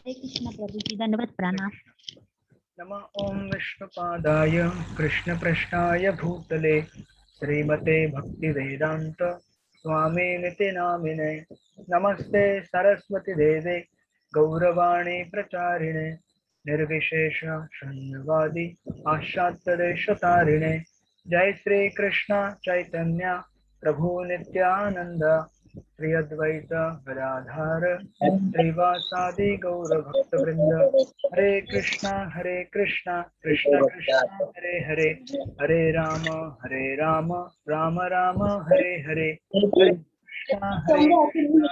हरे कृष्ण प्रभु जी, दंडवत प्रणाम। नमः ओम विष्णुपादाय कृष्णप्रश्नाय भूतले श्रीमते भक्तिवेदांत स्वामिनिति नामिने नमस्ते सरस्वती देवे गौरवाणी प्रचारिणे निर्विशेष शून्यवादी पाश्चात्यदेशतारिणे जय श्री कृष्ण चैतन्य प्रभु नित्यानंद श्री अद्वैत गदाधर श्रीवासादि गौर भक्तवृंद हरे कृष्णा कृष्ण कृष्ण हरे हरे हरे राम राम राम हरे हरे हरे कृष्ण कृष्ण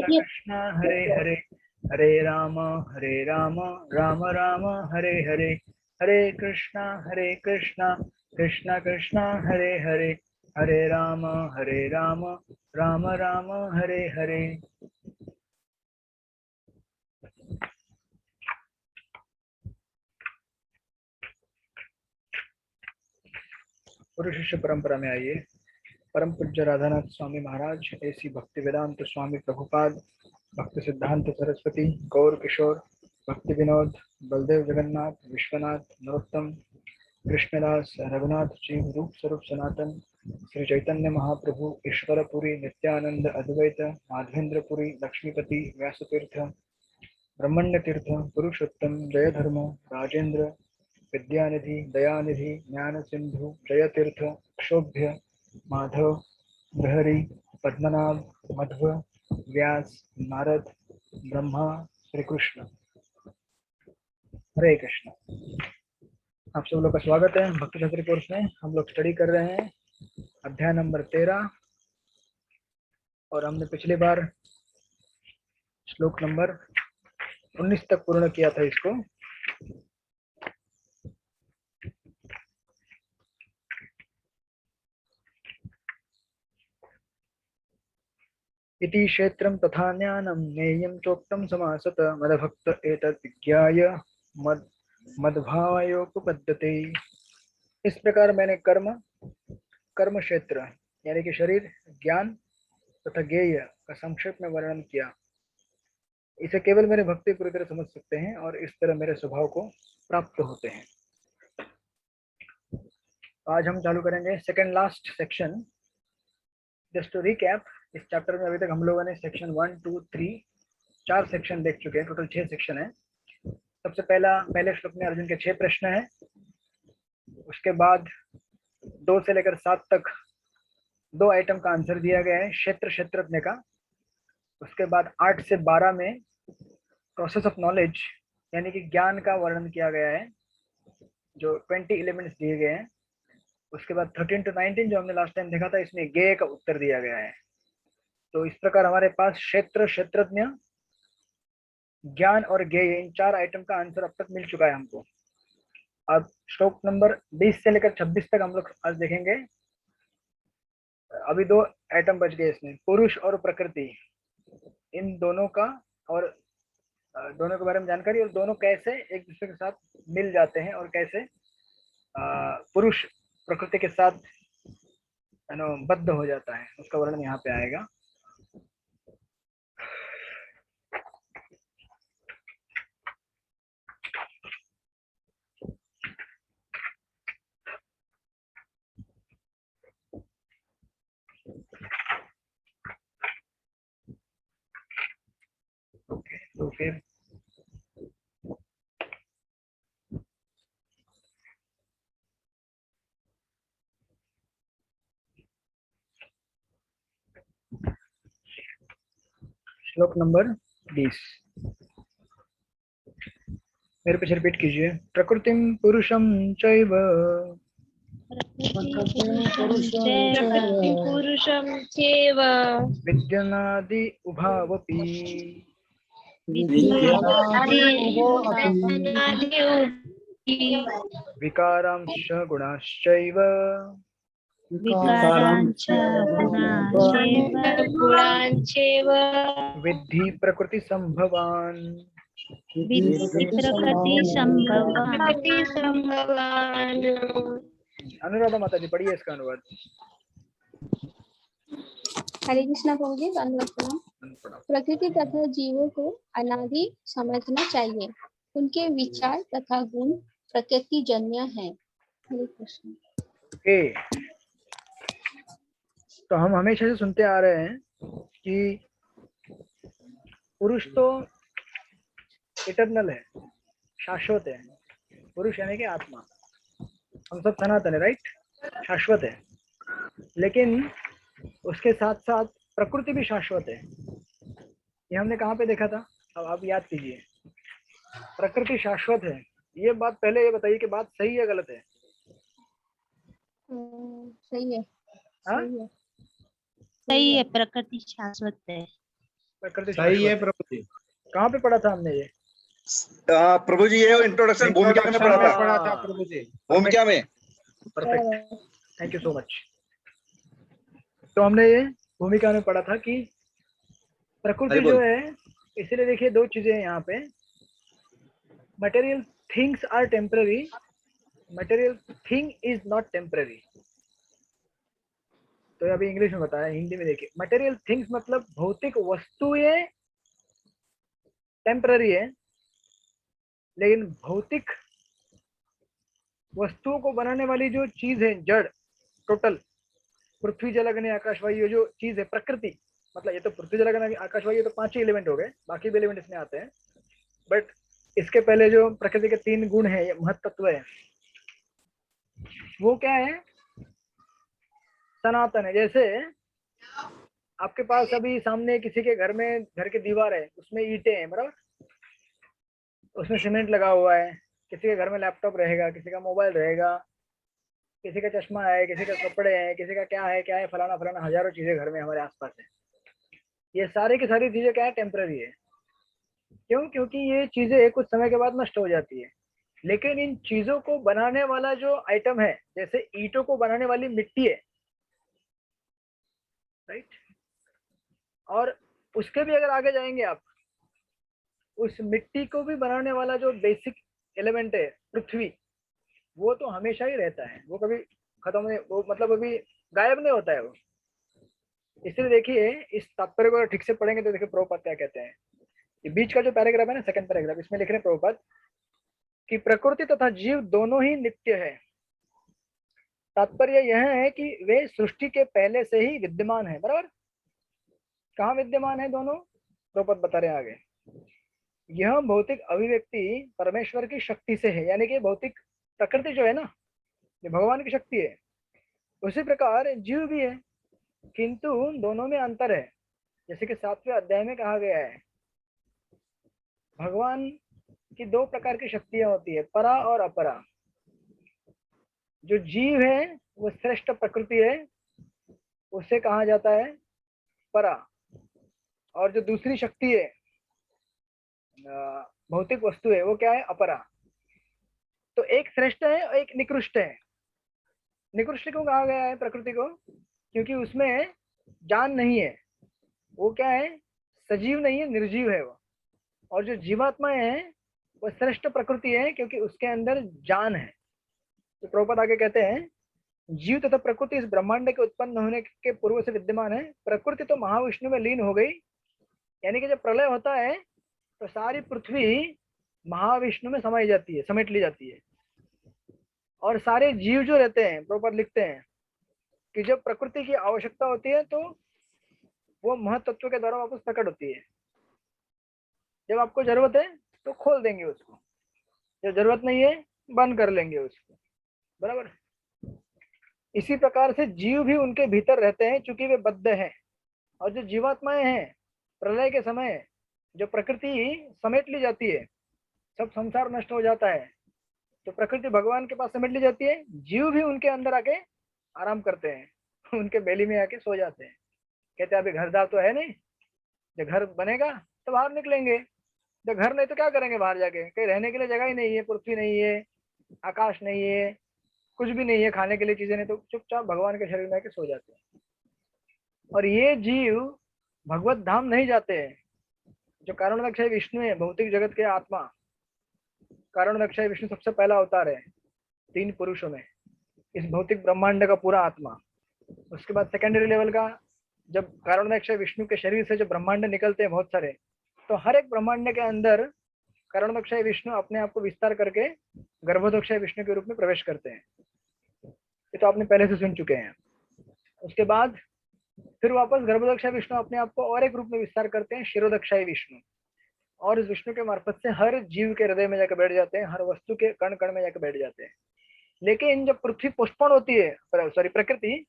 कृष्ण हरे हरे हरे राम राम राम हरे हरे हरे कृष्ण कृष्ण कृष्ण हरे हरे हरे राम राम राम हरे हरे। गुरु शिष्य परंपरा में आइए। परम पूज्य राधानाथ स्वामी महाराज, ऐसी भक्ति वेदांत स्वामी प्रभुपाद, भक्ति सिद्धांत सरस्वती, गौर किशोर, भक्ति विनोद, बलदेव जगन्नाथ, विश्वनाथ, नरोत्तम, कृष्णदास, रघुनाथ जी, रूप स्वरूप सनातन, श्री चैतन्य महाप्रभु, ईश्वरपुरी, नित्यानंद, अद्वैत, माधवेंद्रपुरी, लक्ष्मीपति, व्यासतीर्थ, ब्रह्मण्य तीर्थ, पुरुषोत्तम, जय धर्म, राजेंद्र, विद्यानिधि, दयानिधि, ज्ञान सिंधु, जय तीर्थ, क्षोभ्य, माधव, बृहरि, पद्मनाभ, मध्व, व्यास, नारद, ब्रह्मा, श्री कृष्ण। हरे कृष्ण। आप सब लोग का स्वागत है भक्ति शास्त्री कोर्स में। हम लोग स्टडी कर रहे हैं अध्याय नंबर 13 और हमने पिछली बार श्लोक नंबर 19 तक पूर्ण किया था इसको। इति क्षेत्रं तथा ज्ञानं ज्ञेयं चोक्तं समासत मदभक्त एतद् विज्ञाय मद्भावयोपपद्यते। इस प्रकार मैंने कर्म क्षेत्र यानी कि शरीर, ज्ञान तथा ज्ञेय का संक्षेप में वर्णन किया। इसे केवल मेरे भक्ति पूरी तरह समझ सकते हैं और इस तरह मेरे स्वभाव को प्राप्त होते हैं। आज हम चालू करेंगे second last section. Just to recap, इस चैप्टर में अभी तक हम लोगों ने सेक्शन 1, 2, 3 4 सेक्शन देख चुके हैं। टोटल 6 सेक्शन है। सबसे पहले श्लोक में अर्जुन के 6 प्रश्न हैं। उसके बाद 2 से लेकर 7 तक 2 आइटम का आंसर दिया गया है, क्षेत्रज्ञ का। उसके बाद 8 से 12 में प्रोसेस ऑफ नॉलेज यानी कि ज्ञान का वर्णन किया गया है, जो 20 एलिमेंट्स दिए गए हैं। उसके बाद 13 to 19 जो हमने लास्ट टाइम देखा था, इसमें ज्ञेय का उत्तर दिया गया है। तो इस प्रकार हमारे पास क्षेत्रज्ञ, ज्ञान और ज्ञेय, इन 4 आइटम का आंसर अब तक मिल चुका है हमको। अब श्लोक नंबर 20 से लेकर 26 तक हम लोग आज देखेंगे। अभी 2 आइटम बच गए इसमें, पुरुष और प्रकृति। इन दोनों का और दोनों के बारे में जानकारी, और दोनों कैसे एक दूसरे के साथ मिल जाते हैं और कैसे पुरुष प्रकृति के साथ बद्ध हो जाता है, उसका वर्णन यहाँ पे आएगा। ओके, तो फिर श्लोक नंबर 20 मेरे पीछे रिपीट कीजिए। प्रकृतिम पुरुषम चैव पुरुषं चैव विद्यनादि उभावपि विकारांश गुणाश्चैव गुणांचैव विद्धि प्रकृति संभवान्। अनुराधा माता जी पढ़िए इसका अनुवाद। हरे कृष्णा प्रभु जी, धन्यवाद प्रणाम। प्रकृति तथा जीवों को अनादि समझना चाहिए। उनके विचार तथा गुण प्रकृति जन्य है। हरे कृष्ण। ओके, तो हम हमेशा से सुनते आ रहे हैं कि पुरुष तो इटर्नल है, शाश्वत है। पुरुष यानी कि आत्मा, हम सब सनातन है, राइट, शाश्वत है। लेकिन उसके साथ साथ प्रकृति भी शाश्वत है। ये हमने कहाँ पे देखा था? अब आप याद कीजिए, प्रकृति शाश्वत है। ये बात पहले ये बताइए कि बात सही है गलत है? सही है। हाँ, सही है। सही है, प्रकृति शाश्वत है। प्रकृति सही है शाश्वत। प्रभु जी। कहाँ पे पढ़ा था हमने ये? प्रभु जी ये इंट्रोडक्शन भूमिका में इंट्रोडक्शन पढ़ा में था। पढ़ा था प्रभु जी। भूमिका में। Perfect, thank you so much. तो हमने ये भूमिका में पढ़ा था कि प्रकृति हरि बोल। जो है, इसलिए देखिए दो चीजें हैं यहाँ पे। Material things are temporary, material thing is not temporary. तो अभी इंग्लिश में बताया, हिंदी में देखिए। मटेरियल थिंग्स मतलब भौतिक वस्तुएं टेम्पररी है, लेकिन भौतिक वस्तुओं को बनाने वाली जो चीज है, जड़, टोटल पृथ्वी जल अग्नि आकाश वायु, ये जो चीज है प्रकृति, मतलब ये तो पृथ्वी जल अग्नि आकाश वायु तो 5 ही एलिमेंट हो गए, बाकी भी एलिमेंट इसमें आते हैं। बट इसके पहले जो प्रकृति के 3 गुण है, महत्त्व है, वो क्या है? सनातन है। जैसे आपके पास अभी सामने किसी के घर में, घर की दीवार है, उसमें ईंटें हैं, बराबर, उसमें सीमेंट लगा हुआ है। किसी के घर में लैपटॉप रहेगा, किसी का मोबाइल रहेगा, किसी का चश्मा है, किसी का कपड़े हैं, किसी का क्या है फलाना फलाना, हजारों चीजें घर में हमारे आसपास है। ये सारी की सारी चीजें क्या है? टेम्पररी है। क्यों? क्योंकि ये चीजें कुछ समय के बाद नष्ट हो जाती है। लेकिन इन चीजों को बनाने वाला जो आइटम है, जैसे ईंटों को बनाने वाली मिट्टी है, राइट, और उसके भी अगर आगे जाएंगे आप, उस मिट्टी को भी बनाने वाला जो बेसिक एलिमेंट है पृथ्वी, वो तो हमेशा ही रहता है, वो कभी खत्म नहीं, वो मतलब अभी गायब नहीं होता है वो। इसलिए देखिए, इस तात्पर्य को ठीक से पढ़ेंगे तो देखिए प्रभुपाद क्या कहते हैं। ये बीच का जो पैराग्राफ है ना, सेकंड पैराग्राफ, इसमें लिख रहे हैं प्रभुपाद कि प्रकृति तथा जीव दोनों ही नित्य है। तात्पर्य यह है कि वे सृष्टि के पहले से ही विद्यमान है, बराबर। कहाँ विद्यमान है दोनों? प्रभुपाद बता रहे हैं आगे। यह भौतिक अभिव्यक्ति परमेश्वर की शक्ति से है, यानी कि भौतिक प्रकृति जो है ना, ये भगवान की शक्ति है। उसी प्रकार जीव भी है, किंतु दोनों में अंतर है। जैसे कि 7वें अध्याय में कहा गया है, भगवान की 2 प्रकार की शक्तियां होती है, परा और अपरा। जो जीव है वो श्रेष्ठ प्रकृति है, उससे कहा जाता है परा। और जो दूसरी शक्ति है, भौतिक वस्तु है, वो क्या है? अपरा। तो एक श्रेष्ठ है और एक निकृष्ट है। निकृष्ट क्यों कहा गया है प्रकृति को? क्योंकि उसमें जान नहीं है, वो क्या है? सजीव नहीं है, निर्जीव है वो। और जो जीवात्माएं हैं वो श्रेष्ठ प्रकृति है, क्योंकि उसके अंदर जान है। तो प्रभुपाद आगे कहते हैं, जीव तथा प्रकृति इस ब्रह्मांड के उत्पन्न होने के पूर्व से विद्यमान है। प्रकृति तो महाविष्णु में लीन हो गई, यानी कि जब प्रलय होता है तो सारी पृथ्वी महाविष्णु में समाई जाती है, समेट ली जाती है। और सारे जीव जो रहते हैं, प्रभुपाद लिखते हैं कि जब प्रकृति की आवश्यकता होती है तो वो महत्त्व के द्वारा वापस प्रकट होती है। जब आपको जरूरत है तो खोल देंगे उसको, जब जरूरत नहीं है बंद कर लेंगे उसको, बराबर। इसी प्रकार से जीव भी उनके भीतर रहते हैं, चूंकि वे बद्ध हैं। और जो जीवात्माएं हैं, प्रलय के समय जो प्रकृति समेट ली जाती है, सब संसार नष्ट हो जाता है तो प्रकृति भगवान के पास समेट ली जाती है। जीव भी उनके अंदर आके आराम करते हैं, उनके बेली में आके सो जाते हैं। कहते हैं अभी घरदार तो है नहीं, जब घर बनेगा तो बाहर निकलेंगे। जब घर नहीं तो क्या करेंगे बाहर जाके? कहीं रहने के लिए जगह ही नहीं है, पृथ्वी नहीं है, आकाश नहीं है, कुछ भी नहीं है, खाने के लिए चीजें नहीं, तो चुपचाप भगवान के शरीर में आके सो जाते हैं। और ये जीव भगवत धाम नहीं जाते हैं। जो कारणदक्षय विष्णु है, भौतिक जगत के आत्मा, कारणदक्षय विष्णु सबसे पहला अवतार है 3 पुरुषों में, इस भौतिक ब्रह्मांड का पूरा आत्मा। उसके बाद सेकेंडरी लेवल का जब कारणोदय विष्णु के शरीर से जब ब्रह्मांड निकलते हैं बहुत सारे, तो हर एक ब्रह्मांड के अंदर कारणोदय विष्णु अपने आप को विस्तार करके गर्भोदय विष्णु के रूप में प्रवेश करते हैं। ये तो आपने पहले से सुन चुके हैं। उसके बाद फिर वापस गर्भोदय विष्णु अपने आप को और एक रूप में विस्तार करते हैं, क्षीरोदय विष्णु, और इस विष्णु के मार्फत से हर जीव के हृदय में जाकर बैठ जाते हैं, हर वस्तु के कण कण में जाकर बैठ जाते हैं। लेकिन जब पृथ्वी पोस्टपोन होती है, सॉरी प्रकृति,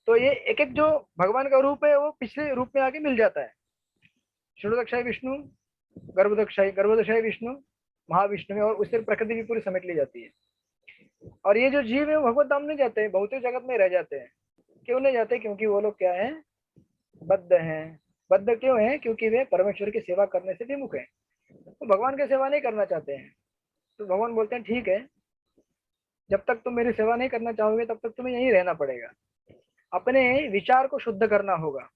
तो ये एक एक जो भगवान का रूप है वो पिछले रूप में आके मिल जाता है। क्षीरोदय विष्णु, गर्भोदय विष्णु, महाविष्णु में, और उससे प्रकृति भी पूरी समेट ली जाती है। और ये जो जीव है वो भगवत धाम नहीं जाते हैं, भौतिक जगत में रह जाते हैं। क्यों नहीं जाते? क्योंकि वो लोग क्या है, बद्ध हैं। बद्ध क्यों है? क्योंकि वे परमेश्वर की सेवा करने से विमुख हैं, तो भगवान की सेवा नहीं करना चाहते हैं। तो भगवान बोलते हैं ठीक है, जब तक तुम मेरी सेवा नहीं करना चाहोगे तब तक तुम्हें यहीं रहना पड़ेगा। अपने विचार को शुद्ध करना होगा।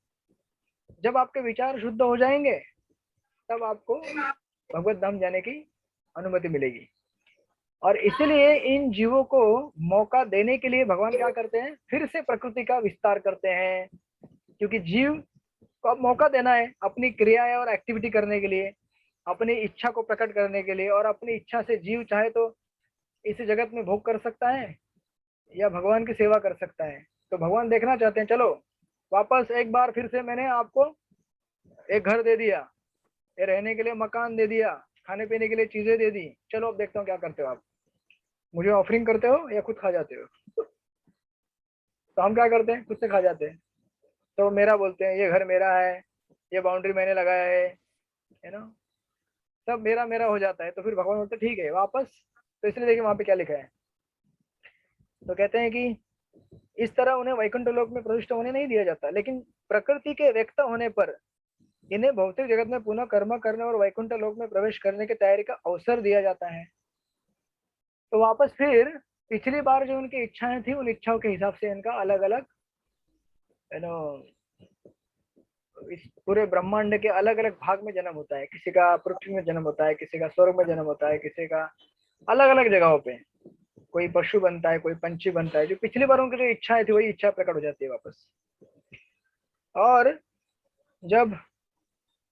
जब आपके विचार शुद्ध हो जाएंगे तब आपको भगवत धाम जाने की अनुमति मिलेगी। और इसलिए इन जीवों को मौका देने के लिए भगवान क्या करते हैं, फिर से प्रकृति का विस्तार करते हैं। क्योंकि जीव को अब मौका देना है अपनी क्रियाएं और एक्टिविटी करने के लिए, अपनी इच्छा को प्रकट करने के लिए। और अपनी इच्छा से जीव चाहे तो इस जगत में भोग कर सकता है या भगवान की सेवा कर सकता है। तो भगवान देखना चाहते हैं, चलो वापस एक बार फिर से मैंने आपको एक घर दे दिया, ये रहने के लिए मकान दे दिया, खाने पीने के लिए चीजें दे दी, चलो अब देखता हूँ क्या करते हो आप, मुझे ऑफरिंग करते हो या खुद खा जाते हो। तो हम क्या करते हैं, खुद से खा जाते हैं। तो मेरा बोलते हैं, ये घर मेरा है, ये बाउंड्री मैंने लगाया है ना, सब मेरा मेरा हो जाता है। तो फिर भगवान बोलते ठीक है वापस। तो इसलिए देखिए वहां पे क्या लिखा है, तो कहते हैं कि इस तरह उन्हें वैकुंठ लोक में प्रविष्ट होने नहीं दिया जाता, लेकिन प्रकृति के व्यक्त होने पर इन्हें भौतिक जगत में पुनः कर्म करने और वैकुंठ लोक में प्रवेश करने की तैयारी का अवसर दिया जाता है। तो वापस फिर पिछली बार जो उनकी इच्छाएं थी, उन इच्छाओं के हिसाब से इनका अलग अलग इस पूरे ब्रह्मांड के अलग अलग भाग में जन्म होता है। किसी का पृथ्वी में जन्म होता है, किसी का स्वर्ग में जन्म होता है, किसी का अलग अलग जगहों पे, कोई पशु बनता है, कोई पंछी बनता है। जो पिछली बार उनकी जो इच्छाएं थी वही इच्छा प्रकट हो जाती है वापस। और जब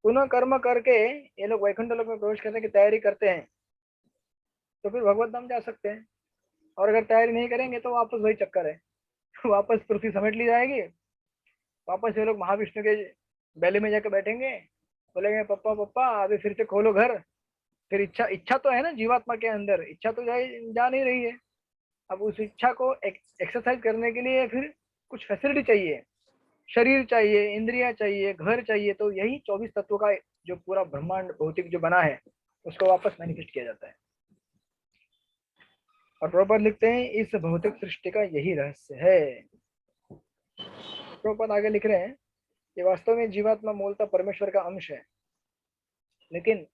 पुनः कर्म करके ये लोग वैकुंठ लोक में प्रवेश करने की तैयारी करते हैं तो फिर भगवत धाम जा सकते हैं। और अगर तैयारी नहीं करेंगे तो वापस वही चक्कर है, वापस पृथ्वी समेट ली जाएगी। वापस ये लोग महाविष्णु के बेले में जाकर बैठेंगे, बोलेंगे पप्पा पप्पा अभी फिर से खोलो घर। फिर इच्छा तो है ना जीवात्मा के अंदर, इच्छा तो जा नहीं रही है। अब उस इच्छा को एक्सरसाइज करने के लिए फिर कुछ फैसिलिटी चाहिए, शरीर चाहिए, इंद्रियां चाहिए, घर चाहिए। तो यही 24 तत्वों का जो पूरा ब्रह्मांड भौतिक जो बना है उसको वापस मैनिफेस्ट किया जाता है। और प्रभुपाद लिखते हैं इस भौतिक सृष्टि का यही रहस्य है। प्रभुपाद आगे लिख रहे हैं कि वास्तव में जीवात्मा मूलतः परमेश्वर का अंश है, लेकिन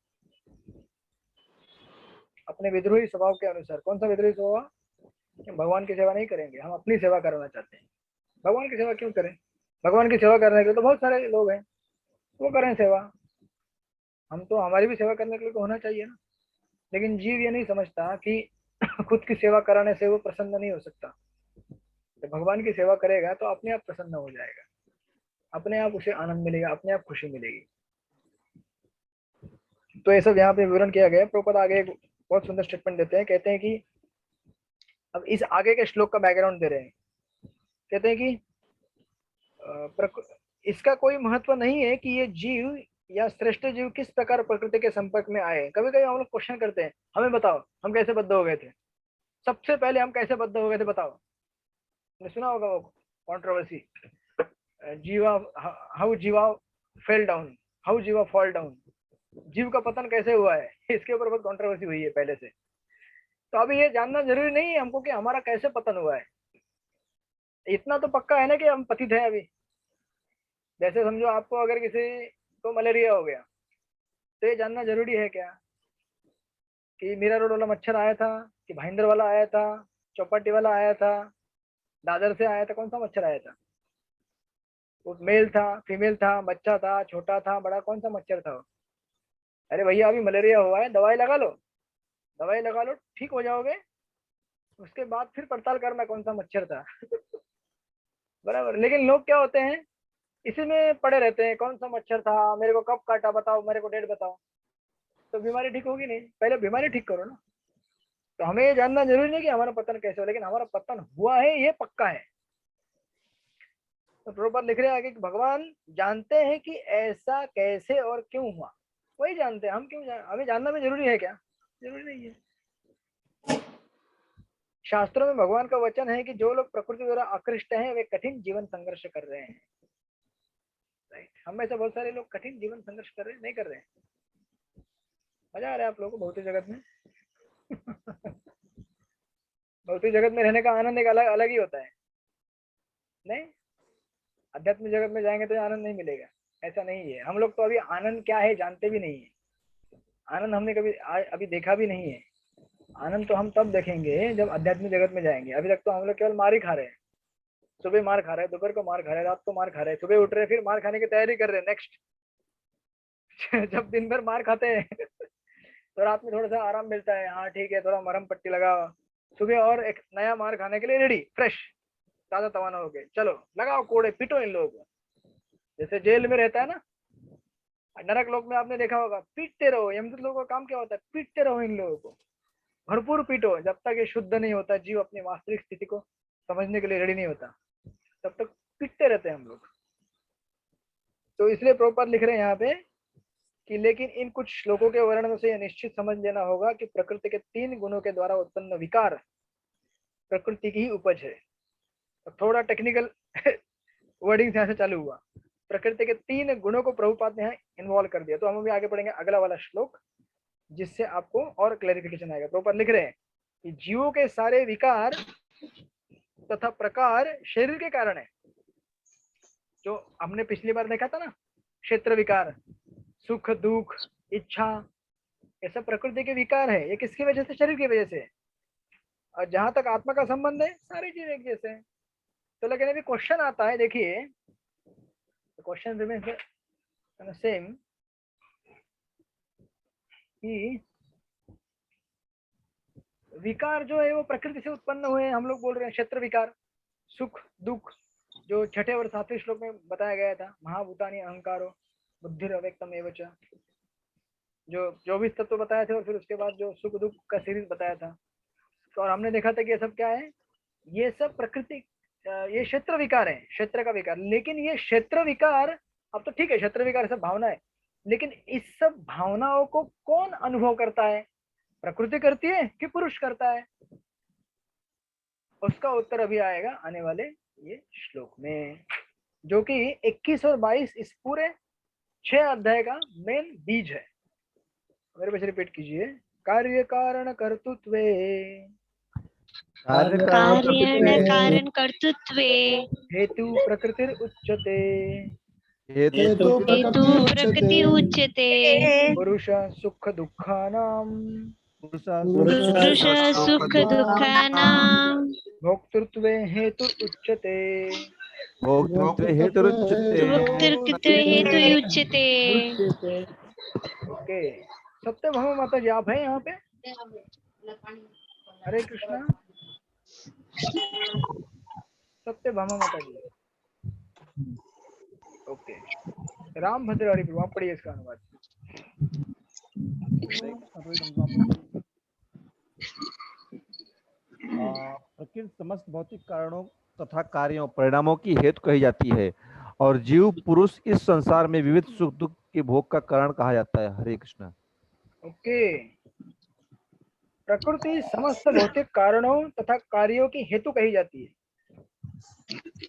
अपने विद्रोही स्वभाव के अनुसार। कौन सा विद्रोही स्वभाव? भगवान की सेवा नहीं करेंगे, हम अपनी सेवा करना चाहते हैं। भगवान की सेवा क्यों करें? भगवान की सेवा करने के लिए तो बहुत सारे लोग हैं, वो करें सेवा। हम तो हमारी भी सेवा करने के लिए तो होना चाहिए ना। लेकिन जीव ये नहीं समझता कि खुद की सेवा कराने से वो प्रसन्न नहीं हो सकता। तो भगवान की सेवा करेगा तो अपने आप प्रसन्न हो जाएगा, अपने आप उसे आनंद मिलेगा, अपने आप खुशी मिलेगी। तो ये सब यहाँ पे विवरण किया गया। प्रभुपाद आगे एक बहुत सुंदर स्टेटमेंट देते हैं, कहते हैं कि अब इस आगे के श्लोक का बैकग्राउंड दे रहे हैं। कहते हैं कि इसका कोई महत्व नहीं है कि ये जीव या श्रेष्ठ जीव किस प्रकार प्रकृति के संपर्क में आए। कभी कभी हम लोग क्वेश्चन करते हैं, हमें बताओ हम कैसे बद्ध हो गए थे, सबसे पहले हम कैसे बद्ध हो गए थे बताओ। ने सुना होगा वो कंट्रोवर्सी, जीवा हाउ जीवा फेल डाउन, हाउ जीवा फॉल डाउन, जीव का पतन कैसे हुआ है। इसके ऊपर बहुत कंट्रोवर्सी हुई है पहले से। तो अभी ये जानना जरूरी नहीं है हमको कि हमारा कैसे पतन हुआ है। इतना तो पक्का है ना कि हम पतित है अभी। जैसे समझो आपको अगर किसी को मलेरिया हो गया तो ये जानना जरूरी है क्या कि मीरा रोड वाला मच्छर आया था, कि भाईंदर वाला आया था, चौपाटी वाला आया था, दादर से आया था, कौन सा मच्छर आया था? वो मेल था, फीमेल था, बच्चा था, छोटा था, बड़ा, कौन सा मच्छर था? अरे भैया अभी मलेरिया हुआ है, दवाई लगा लो, दवाई लगा लो, ठीक हो जाओगे। उसके बाद फिर पड़ताल करना कौन सा मच्छर था। बराबर। लेकिन लोग क्या होते हैं इसी में पड़े रहते हैं, कौन सा मच्छर था, मेरे को कब काटा, बताओ, मेरे को डेट बताओ, तो बीमारी ठीक होगी नहीं। पहले बीमारी ठीक करो ना। तो हमें ये जानना जरूरी नहीं कि हमारा पतन कैसे हो, लेकिन हमारा पतन हुआ है ये पक्का है। तो प्रभुपाद लिख रहे हैं आगे कि भगवान जानते हैं कि ऐसा कैसे और क्यों हुआ, वही जानते हैं, हम क्यों हमें जानना भी जरूरी है क्या? जरूरी नहीं है। शास्त्रों में भगवान का वचन है कि जो लोग प्रकृति द्वारा आकृष्ट हैं वे कठिन जीवन संघर्ष कर रहे हैं। राइट, हम में से बहुत सारे लोग कठिन जीवन संघर्ष कर रहे हैं, नहीं कर रहे हैं। मजा आ रहा है आप लोगों को भौतिक जगत में? भौतिक जगत में रहने का आनंद एक अलग अलग ही होता है, नहीं? अध्यात्मिक जगत में जाएंगे तो आनंद नहीं मिलेगा, ऐसा नहीं है। हम लोग तो अभी आनंद क्या है जानते भी नहीं है। आनंद हमने कभी अभी देखा भी नहीं है। आनंद तो हम तब देखेंगे जब आध्यात्मिक जगत में जाएंगे। अभी तक तो हम लोग केवल मार ही खा रहे हैं। सुबह मार खा रहे हैं, दोपहर को मार खा रहे हैं, रात को मार खा रहे हैं, सुबह उठ रहे हैं, फिर मार खाने की तैयारी कर रहे हैं नेक्स्ट। जब दिन भर मार खाते हैं तो रात में थोड़ा सा आराम मिलता है, हाँ ठीक है, थोड़ा मरहम पट्टी लगाओ, सुबह और एक नया मार खाने के लिए रेडी, फ्रेश, ताजा तवाना हो गए, चलो लगाओ कोड़े, पीटो इन लोगों को। जैसे जेल में रहता है ना, नरक लोक में आपने देखा होगा, पीटते रहो। यमदूत लोगों का काम क्या होता है? पीटते रहो इन लोगों को, भरपूर पीटो, जब तक ये शुद्ध नहीं होता, जीव अपनी वास्तविक स्थिति को समझने के लिए रेडी नहीं होता, तब तक पीटते रहते हैं हम लोग। तो इसलिए प्रभुपाद लिख रहे हैं यहाँ पे कि लेकिन इन कुछ श्लोकों के वर्णन से यह निश्चित समझ लेना होगा कि प्रकृति के 3 गुणों के द्वारा उत्पन्न विकार प्रकृति की ही उपज है। तो थोड़ा टेक्निकल वर्डिंग यहाँ से चालू हुआ। प्रकृति के 3 गुणों को प्रभुपाद ने यहाँ इन्वॉल्व कर दिया। तो हम अभी आगे पढ़ेंगे अगला वाला श्लोक, जिससे आपको और क्लैरिफिकेशन आएगा। प्रभुपाद लिख रहे हैं कि जीवों के सारे विकार तथा प्रकार शरीर के कारण है। जो हमने पिछली बार देखा था ना, क्षेत्र विकार, सुख दुख, इच्छा, ये सब प्रकृति के विकार है। ये किसकी वजह से? शरीर की वजह से। और जहां तक आत्मा का संबंध है, सारे जीव एक जैसे हैं। तो लेकिन अभी क्वेश्चन आता है, देखिए क्वेश्चन रिमेन्स सेम कि विकार जो है वो प्रकृति से उत्पन्न हुए। हम लोग बोल रहे हैं क्षेत्र विकार, सुख दुख, जो 6ठे और 7वें श्लोक में बताया गया था, महाभूतानि अहंकारो बुद्धिर अव्यक्तम एव च, जो 24 तत्व बताए थे, और फिर उसके बाद जो सुख दुख का सीरीज बताया था। तो और हमने देखा था कि ये सब क्या है? ये सब प्रकृति, ये क्षेत्र विकार है, क्षेत्र का विकार। लेकिन ये क्षेत्र विकार, अब तो ठीक है क्षेत्र विकार सब भावना है, लेकिन इस सब भावनाओं को कौन अनुभव करता है? प्रकृति करती है कि पुरुष करता है? उसका उत्तर अभी आएगा आने वाले ये श्लोक में, जो कि 21 और 22 इस पूरे 6 अध्याय का मेन बीज है। मेरे पास रिपीट कीजिए। कार्य कारण कर्तृत्वे, कारण कर्तृत्वे, हेतु प्रकृतिर उच्यते, हेतु प्रकृति उच्यते, पुरुष सुख दुःखानां पुरुष सुख दुःखानां भोक्तृत्वे हेतु उच्यते। भोक्तृत्वे हेतुरुच्यते। भोक्तृत्वे हेतु उच्यते। ओके, सत्यभामा माता जी आप हैं यहाँ पे? हरे कृष्णा। सत्यभामा माता जी, ओके। राम भद्रवाड़ी प्रभु, आप पढ़िए इसका अनुवाद। प्रकृति समस्त भौतिक कारणों तथा कार्यों परिणामों की हेतु कही जाती है, और जीव पुरुष इस संसार में विविध सुख दुख के भोग का कारण कहा जाता है। हरे कृष्णा। ओके, प्रकृति समस्त भौतिक कारणों तथा कार्यों की हेतु कही जाती है।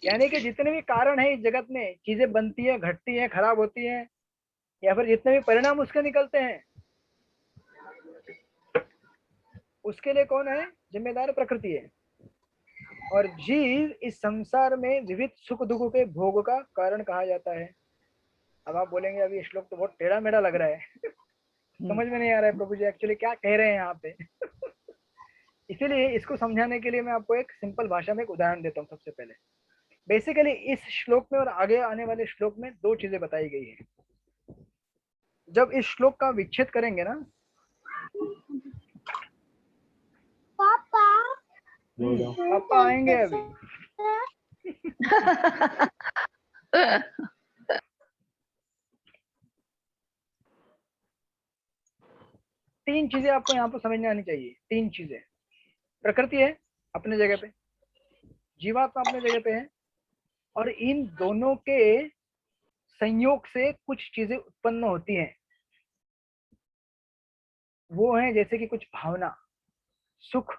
यानी कि जितने भी कारण है इस जगत में, चीजें बनती है, घटती है, खराब होती है, या फिर जितने भी परिणाम उसके निकलते हैं, उसके लिए कौन है जिम्मेदार? प्रकृति है। और जीव इस संसार में विविध सुख दुख के भोग का कारण कहा जाता है। अब आप बोलेंगे अभी श्लोक तो बहुत टेढ़ा मेढ़ा लग रहा है, समझ में नहीं आ रहा है प्रभु जी एक्चुअली क्या कह रहे हैं यहाँ पे। इसीलिए इसको समझाने के लिए मैं आपको एक सिंपल भाषा में एक उदाहरण देता हूँ। सबसे पहले बेसिकली इस श्लोक में और आगे आने वाले श्लोक में 2 चीजें बताई गई है। जब इस श्लोक का विच्छेद करेंगे ना, पापा आएंगे अभी। तीन चीजें आपको यहाँ पर समझ में आनी चाहिए। तीन चीजें, प्रकृति है अपने जगह पे, जीवात्मा अपने जगह पे है, और इन दोनों के संयोग से कुछ चीजें उत्पन्न होती हैं। वो है जैसे कि कुछ भावना, सुख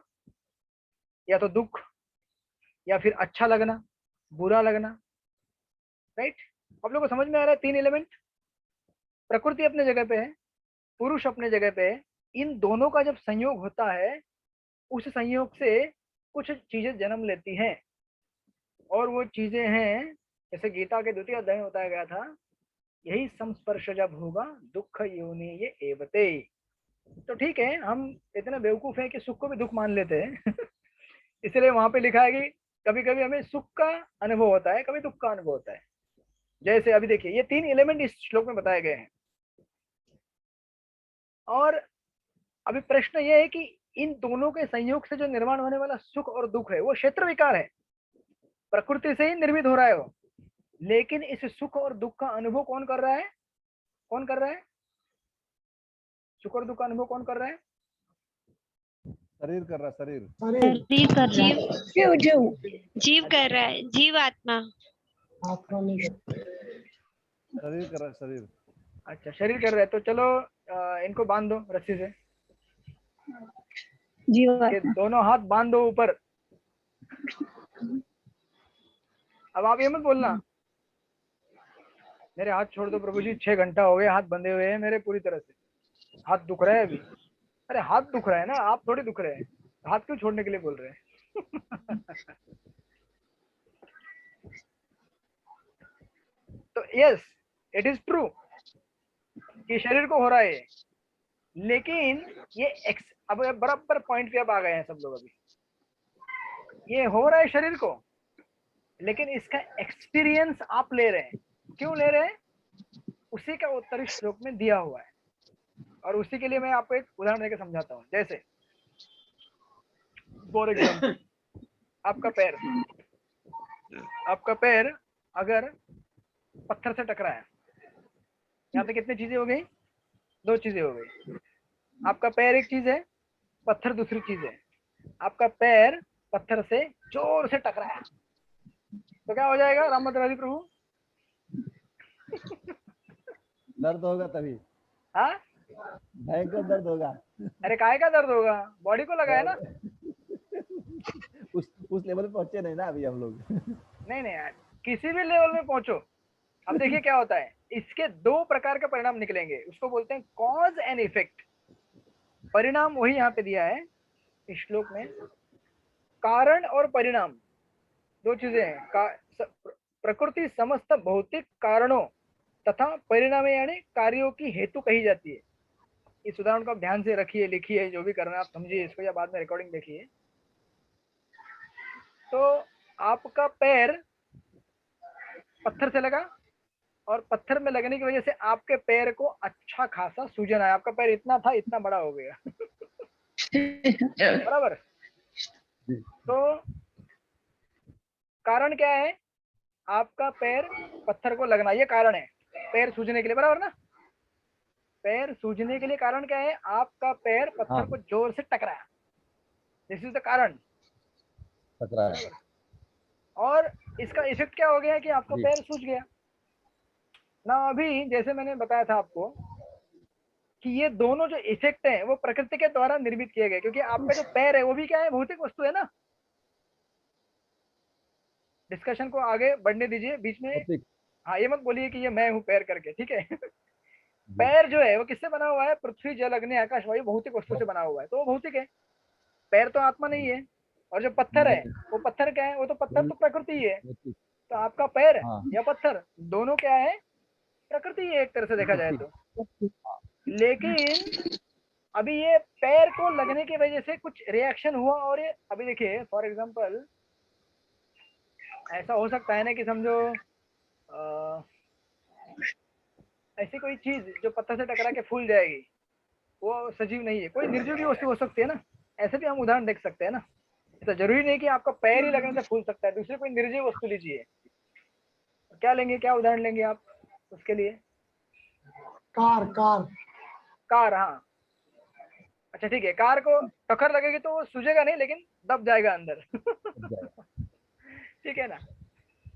या तो दुख, या फिर अच्छा लगना, बुरा लगना, राइट। आप लोगों को समझ में आ रहा है? तीन एलिमेंट, प्रकृति अपने जगह पे है, पुरुष अपने जगह पे है, इन दोनों का जब संयोग होता है, उस संयोग से कुछ चीजें जन्म लेती हैं, और वो चीजें हैं जैसे गीता के द्वितीय अध्याय में बताया गया था, यही संस्पर्श जब होगा दुख योनि ये एवते। तो ठीक है, हम इतने बेवकूफ हैं कि सुख को भी दुख मान लेते हैं इसलिए वहां पे लिखा है कि कभी कभी हमें सुख का अनुभव होता है, कभी दुख का अनुभव होता है। जैसे अभी देखिए, ये तीन एलिमेंट इस श्लोक में बताए गए हैं, और अभी प्रश्न ये है कि इन दोनों के संयोग से जो निर्माण होने वाला सुख और दुख है, वो क्षेत्र विकार है, प्रकृति से ही निर्मित हो रहा है वो। लेकिन इस सुख और दुख का अनुभव कौन कर रहा है? कौन कर रहा है? सुख और दुख का अनुभव कौन कर रहा है? शरीर कर रहा है, शरीर। शरीर कर रहा है। जीव कर रहा है, जीवात्मा। शरीर कर रहा है, शरीर। अच्छा, शरीर कर रहा है। तो चलो इनको बांध दो रस्सी से, के दोनों हाथ बांध दो ऊपर। अब आप ये मत बोलना मेरे हाथ छोड़ दो प्रभु जी, 6 घंटा हो गए हाथ बंधे हुए हैं मेरे, पूरी तरह से हाथ दुख रहा है अभी। अरे हाथ दुख रहा है ना, आप थोड़ी दुख रहे हैं, हाथ क्यों छोड़ने के लिए बोल रहे हैं तो यस, इट इज ट्रू कि शरीर को हो रहा है, लेकिन ये अब बराबर पॉइंट पे अब आ गए हैं सब लोग। अभी ये हो रहा है शरीर को, लेकिन इसका एक्सपीरियंस आप ले रहे हैं। क्यों ले रहे हैं? उसी का उत्तर इस श्लोक में दिया हुआ है, और उसी के लिए मैं आपको एक उदाहरण देकर समझाता हूँ। जैसे फॉर एग्जाम्पल, आपका पैर अगर पत्थर से टकराया, यहाँ पे कितनी चीजें हो गई? 2 चीजें हो गई। आपका पैर एक चीज है, पत्थर दूसरी चीज है। आपका पैर पत्थर से जोर से टकराया तो क्या हो जाएगा रामभद्राजी प्रभु? दर्द होगा तभी। हाँ, भयंकर दर्द होगा। अरे काहे का दर्द होगा? बॉडी को लगा है ना। उस लेवल पे पहुंचे नहीं ना अभी हम लोग। नहीं यार, किसी भी लेवल में पहुंचो। अब देखिए क्या होता है, इसके 2 प्रकार के परिणाम निकलेंगे, उसको बोलते हैं कॉज एंड इफेक्ट। परिणाम वही यहाँ पे दिया है इस श्लोक में, कारण और परिणाम 2 चीजें हैं। प्रकृति समस्त भौतिक कारणों तथा परिणाम यानी कार्यों की हेतु कही जाती है। इस उदाहरण को आप ध्यान से रखिए, लिखिए, जो भी करना है आप समझिए इसको, या बाद में रिकॉर्डिंग देखिए। तो आपका पैर पत्थर से लगा, और पत्थर में लगने की वजह से आपके पैर को अच्छा खासा सूजन आया। आपका पैर इतना था, इतना बड़ा हो गया बराबर। तो कारण क्या है? आपका पैर पत्थर को लगना, ये कारण है पैर सूजने के लिए, बराबर ना। पैर सूजने के लिए कारण क्या है? आपका पैर पत्थर को जोर से टकराया, दिस इज द कारण। टकराया। और इसका इफेक्ट क्या हो गया कि आपका पैर सूज गया ना। अभी जैसे मैंने बताया था आपको कि ये दोनों जो इफेक्ट हैं वो प्रकृति के द्वारा निर्मित किए गए, क्योंकि आपका जो पैर है वो भी क्या है? भौतिक वस्तु है ना। डिस्कशन को आगे बढ़ने दीजिए बीच में। हाँ, ये मत बोलिए कि ये मैं हूँ पैर करके, ठीक है पैर जो है वो किससे बना हुआ है? पृथ्वी, जल, अग्नि, आकाश, वायु, भौतिक वस्तु से बना हुआ है, तो वो भौतिक है। पैर तो आत्मा नहीं है। और जो पत्थर है वो पत्थर क्या है? वो तो पत्थर तो प्रकृति ही है। तो आपका पैर या पत्थर दोनों क्या है? प्रकृति है एक तरह से देखा जाए तो। लेकिन अभी ये पैर को लगने की वजह से कुछ रिएक्शन हुआ, और ये अभी देखिए फॉर एग्जांपल ऐसा हो सकता है ना कि समझो ऐसी कोई चीज जो पत्थर से टकरा के फूल जाएगी, वो सजीव नहीं है, कोई निर्जीव भी वस्तु हो सकती है ना। ऐसे भी हम उदाहरण देख सकते हैं ना। तो जरूरी नहीं कि आपका पैर ही लगने से फूल सकता है। दूसरी कोई निर्जीव वस्तु लीजिए, क्या लेंगे, क्या उदाहरण लेंगे आप उसके लिए? कार। कार, हाँ। अच्छा ठीक है, कार को टक्कर लगेगी तो वो सूझेगा नहीं, लेकिन दब जाएगा अंदर। ठीक है ना,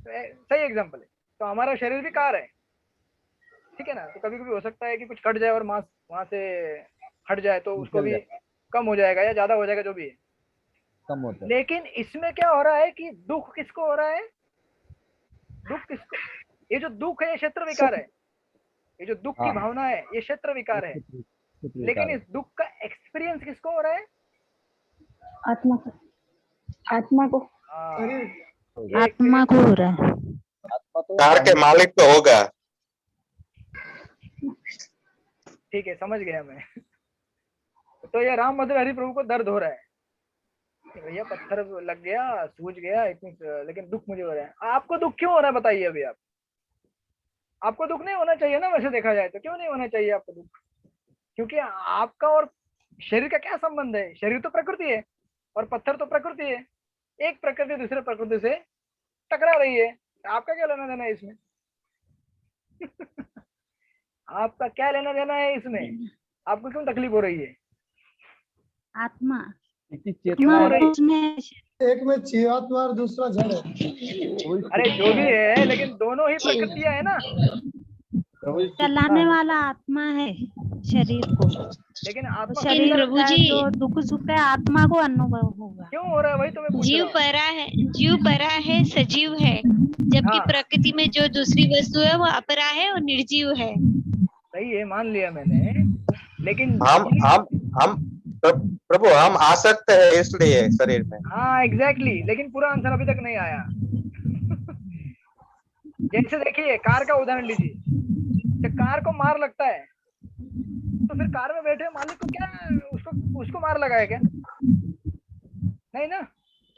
सही एग्जांपल है। तो हमारा शरीर भी कार है, ठीक है ना। तो कभी कभी हो सकता है कि कुछ कट जाए और मांस वहां से हट जाए, तो उसको निकल भी जाए। कम हो जाएगा या ज्यादा हो जाएगा, जो भी है। कम होता है। लेकिन इसमें क्या हो रहा है कि दुख किसको हो रहा है? दुख किसको? ये जो दुख है ये क्षेत्र विकार है, ये जो दुख की हाँ। भावना है ये क्षेत्र विकार है। लेकिन इस दुख का एक्सपीरियंस किसको हो रहा है? आत्मा को, आत्मा को, हाँ, आत्मा को हो रहा है। आत्मा तो कार के मालिक तो होगा। ठीक है, समझ गया मैं। तो ये राम भद्र हरि प्रभु को दर्द हो रहा है कि भैया पत्थर लग गया, सूझ गया इतनी, लेकिन दुख मुझे हो रहा है। आपको दुख क्यों हो रहा है बताइए अभी आप? आपको दुख नहीं होना चाहिए ना, वैसे देखा जाए तो। क्यों नहीं होना चाहिए आपको दुख? क्योंकि आपका और शरीर का क्या संबंध है? शरीर तो प्रकृति है और पत्थर तो प्रकृति है। एक प्रकृति दूसरे प्रकृति से टकरा रही है, आपका क्या लेना देना है इसमें? आपका क्या लेना देना है इसमें? आपको क्यों तकलीफ हो रही है? आत्मा, इसकी क्यों चेतना हो है। रही? उसमें एक में जीवात्मा और दूसरा जड़ है। वही अरे जो भी है, लेकिन दोनों ही प्रकृतियां है ना। प्रभु जी, चलाने वाला आत्मा है शरीर को। लेकिन आत्मा शरीर प्रभु का जी, जो दुख सुख है आत्मा को अनुभव होगा। क्यों हो रहा है? वही तो मैं पूछ रहा जीव हूँ। परा है, जीव परा है, सजीव है, जबकि हाँ प्रकृति में जो दूसरी वस्तु है वो अपरा है और निर्जीव है। सही है, मान लिया मैंने। लेकिन हम प्रभु हम आसक्त है इसलिए शरीर में। हाँ एग्जैक्टली, लेकिन पूरा आंसर अभी तक नहीं आया। जैसे देखिए, कार का उदाहरण लीजिए। जब कार को मार लगता है तो फिर कार में बैठे मालिक को क्या, उसको उसको मार लगा है क्या? नहीं ना।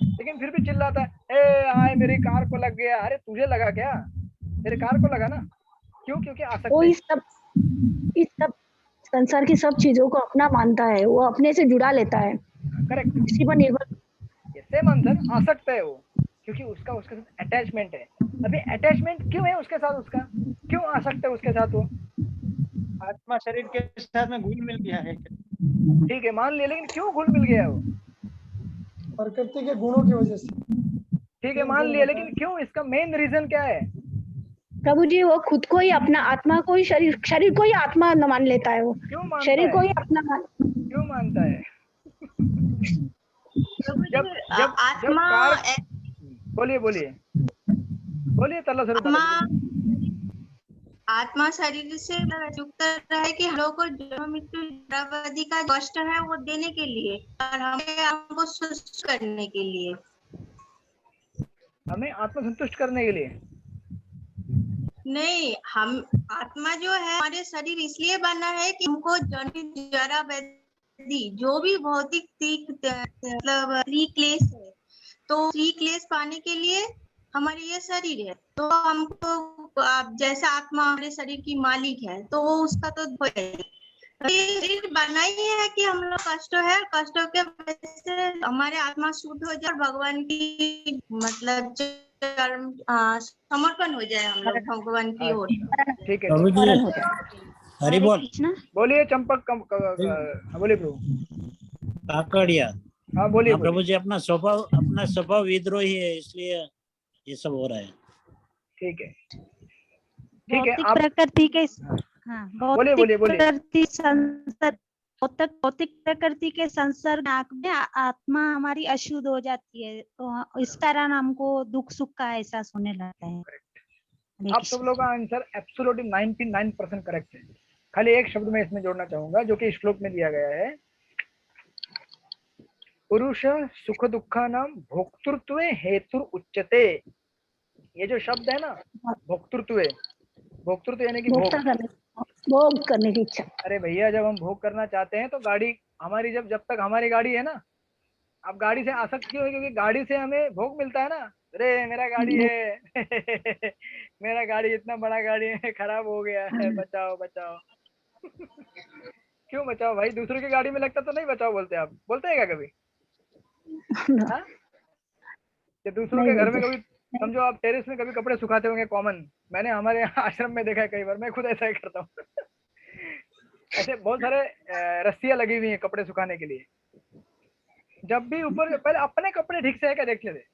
लेकिन फिर भी चिल्लाता है, ए आए मेरी कार को लग गया। अरे तुझे लगा क्या? तेरे कार को लगा ना। क्यों? क्योंकि आसक्त वो है। इस सब संसार की सब चीजों को अपना मानता है, वो अपने से जुड़ा लेता है, करेक्ट, किसी पर निर्भर। सेम आंसर, आसक्त है वो, क्योंकि उसका उसके साथ अटैचमेंट है। अभी अटैचमेंट क्यों है उसके साथ? उसका क्यों आसक्त है उसके साथ वो? आत्मा शरीर के साथ में घुल मिल गया है। ठीक है, मान लिया, लेकिन क्यों घुल मिल गया वो? प्रकृति के गुणों की वजह से। ठीक है, मान लिया, लेकिन क्यों? इसका मेन रीजन क्या है? प्रभु जी वो खुद को ही अपना, आत्मा को ही शरीर को ही आत्मा न मान लेता है। वो क्यों मानता शरीर को है? ही अपना क्यों मानता है? प्रभु जब जी, जब जब आत्मा कार, बोलिए बोलिए बोलिए तल्ला स्वरूप आत्मा माता। आत्मा शरीर से युक्त रहे कि हम लोग को जन्म मृत्यु जरावधि का कष्ट है वो देने के लिए और हमें हमको सुस्त करने के लिए। हमें आत्मा संतुष्ट करने के लिए नहीं, हम आत्मा जो है हमारे शरीर इसलिए बना है कि हमको जन्म जरा व्याधि जो भी भौतिक मतलब क्लेश है, तो क्लेश पाने के लिए हमारे ये शरीर है। तो हमको जैसा आत्मा हमारे शरीर की मालिक है तो वो उसका तो ये शरीर बना ही है कि हम लोग कष्ट है, कष्टों के वजह से हमारे आत्मा शुद्ध हो जाए, भगवान की मतलब समर्पण हो जाए हम लोग भगवान की ओर। ठीक है। प्रभु जी हरि बोल। बोलिए चंपक बोलिए प्रभु। काकड़िया। हाँ बोलिए प्रभु जी अपना स्वभाव विद्रोही है, इसलिए ये सब हो रहा है। ठीक है ठीक है। भौतिक आप प्रकृति के, हाँ, बोलिए बोलिए बोलिए। प्रकृति संसर्ग, भौतिक प्रकृति के संसर्ग में आत्मा हमारी अशुद्ध हो जाती है, तो इस कारण हमको दुख सुख का एहसास होने लगता है। आप सब लोगों का आंसर एब्सोल्युटली 99% करेक्ट है। खाली एक शब्द मैं इसमें जोड़ना चाहूंगा जो कि श्लोक में दिया गया है। पुरुष सुख दुखानां भोक्तृत्व हेतु उच्यते। ये जो शब्द है ना, भोक्तृत्व, भोक्तृत्व यानी कि भोग करने की इच्छा। अरे भैया, जब हम भोग करना चाहते हैं तो गाड़ी हमारी, जब तक हमारी गाड़ी है ना, आप गाड़ी से आसक्त क्यों है? क्योंकि गाड़ी से हमें भोग मिलता है ना। अरे मेरा गाड़ी है मेरा गाड़ी इतना बड़ा गाड़ी है, खराब हो गया है, बचाओ बचाओ। क्यों बचाओ भाई? दूसरों की गाड़ी में लगता तो नहीं बचाओ बोलते? आप बोलते हैं क्या कभी? हाँ, कि दूसरों के घर में कभी, समझो आप टेरेस में कभी कपड़े सुखाते होंगे, कॉमन, मैंने हमारे आश्रम में देखा है कई बार, मैं खुद ऐसा ही करता हूँ। ऐसे बहुत सारे रस्सियां लगी हुई हैं कपड़े सुखाने के लिए। जब भी ऊपर पहले अपने कपड़े ठीक से है क्या देख लेते,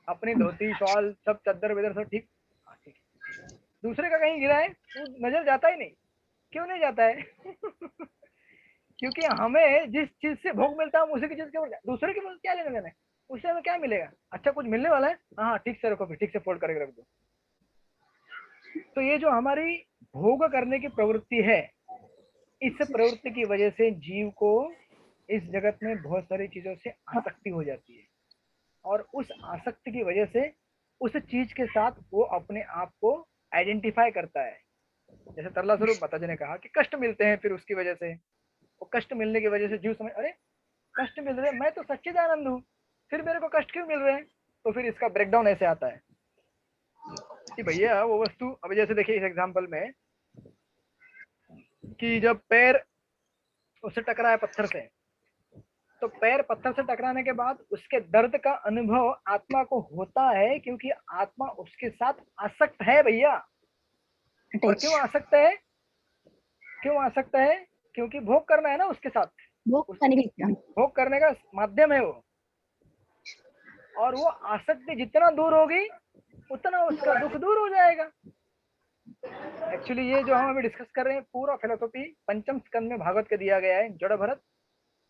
अपनी धोती शॉल सब चद्दर विदर सब ठीक, हाँ, ठीक। दूसरे का कहीं गिरा है वो नजर जाता ही नहीं। क्यों नहीं जाता है? क्योंकि हमें जिस चीज से भोग मिलता है हम उसी की चीज के दूसरे के क्या लेने देने, उससे हमें क्या मिलेगा? अच्छा कुछ मिलने वाला है, हाँ ठीक से रखो, फिर ठीक से फोल्ड करके रख दो। तो ये जो हमारी भोग करने की प्रवृत्ति है, इस प्रवृत्ति की वजह से जीव को इस जगत में बहुत सारी चीजों से आसक्ति हो जाती है, और उस आसक्ति की वजह से उस चीज के साथ वो अपने आप को आइडेंटिफाई करता है। जैसे तरला स्वरूप माता जी ने कहा कि कष्ट मिलते हैं, फिर उसकी वजह से वो कष्ट मिलने की वजह से जीव समझ, अरे कष्ट मिल रहे हैं, मैं तो सच्चिदानंद हूँ, फिर मेरे को कष्ट क्यों मिल रहे हैं? तो फिर इसका ब्रेकडाउन ऐसे आता है कि भैया वो वस्तु, अभी जैसे देखिए इस एग्जांपल में कि जब पैर उससे टकराया पत्थर से, तो पैर पत्थर से टकराने के बाद उसके दर्द का अनुभव आत्मा को होता है, क्योंकि आत्मा उसके साथ आसक्त है भैया। और क्यों आसक्त है? क्यों आसक्त है? क्योंकि भोग करना है ना उसके साथ, भोग करने का माध्यम है वो। और वो आसक्ति जितना दूर होगी उतना उसका दुख दूर हो जाएगा। एक्चुअली ये जो हम अभी डिस्कस कर रहे हैं पूरा फिलोसॉफी पंचम स्कंद में भागवत के दिया गया है। जड़ भरत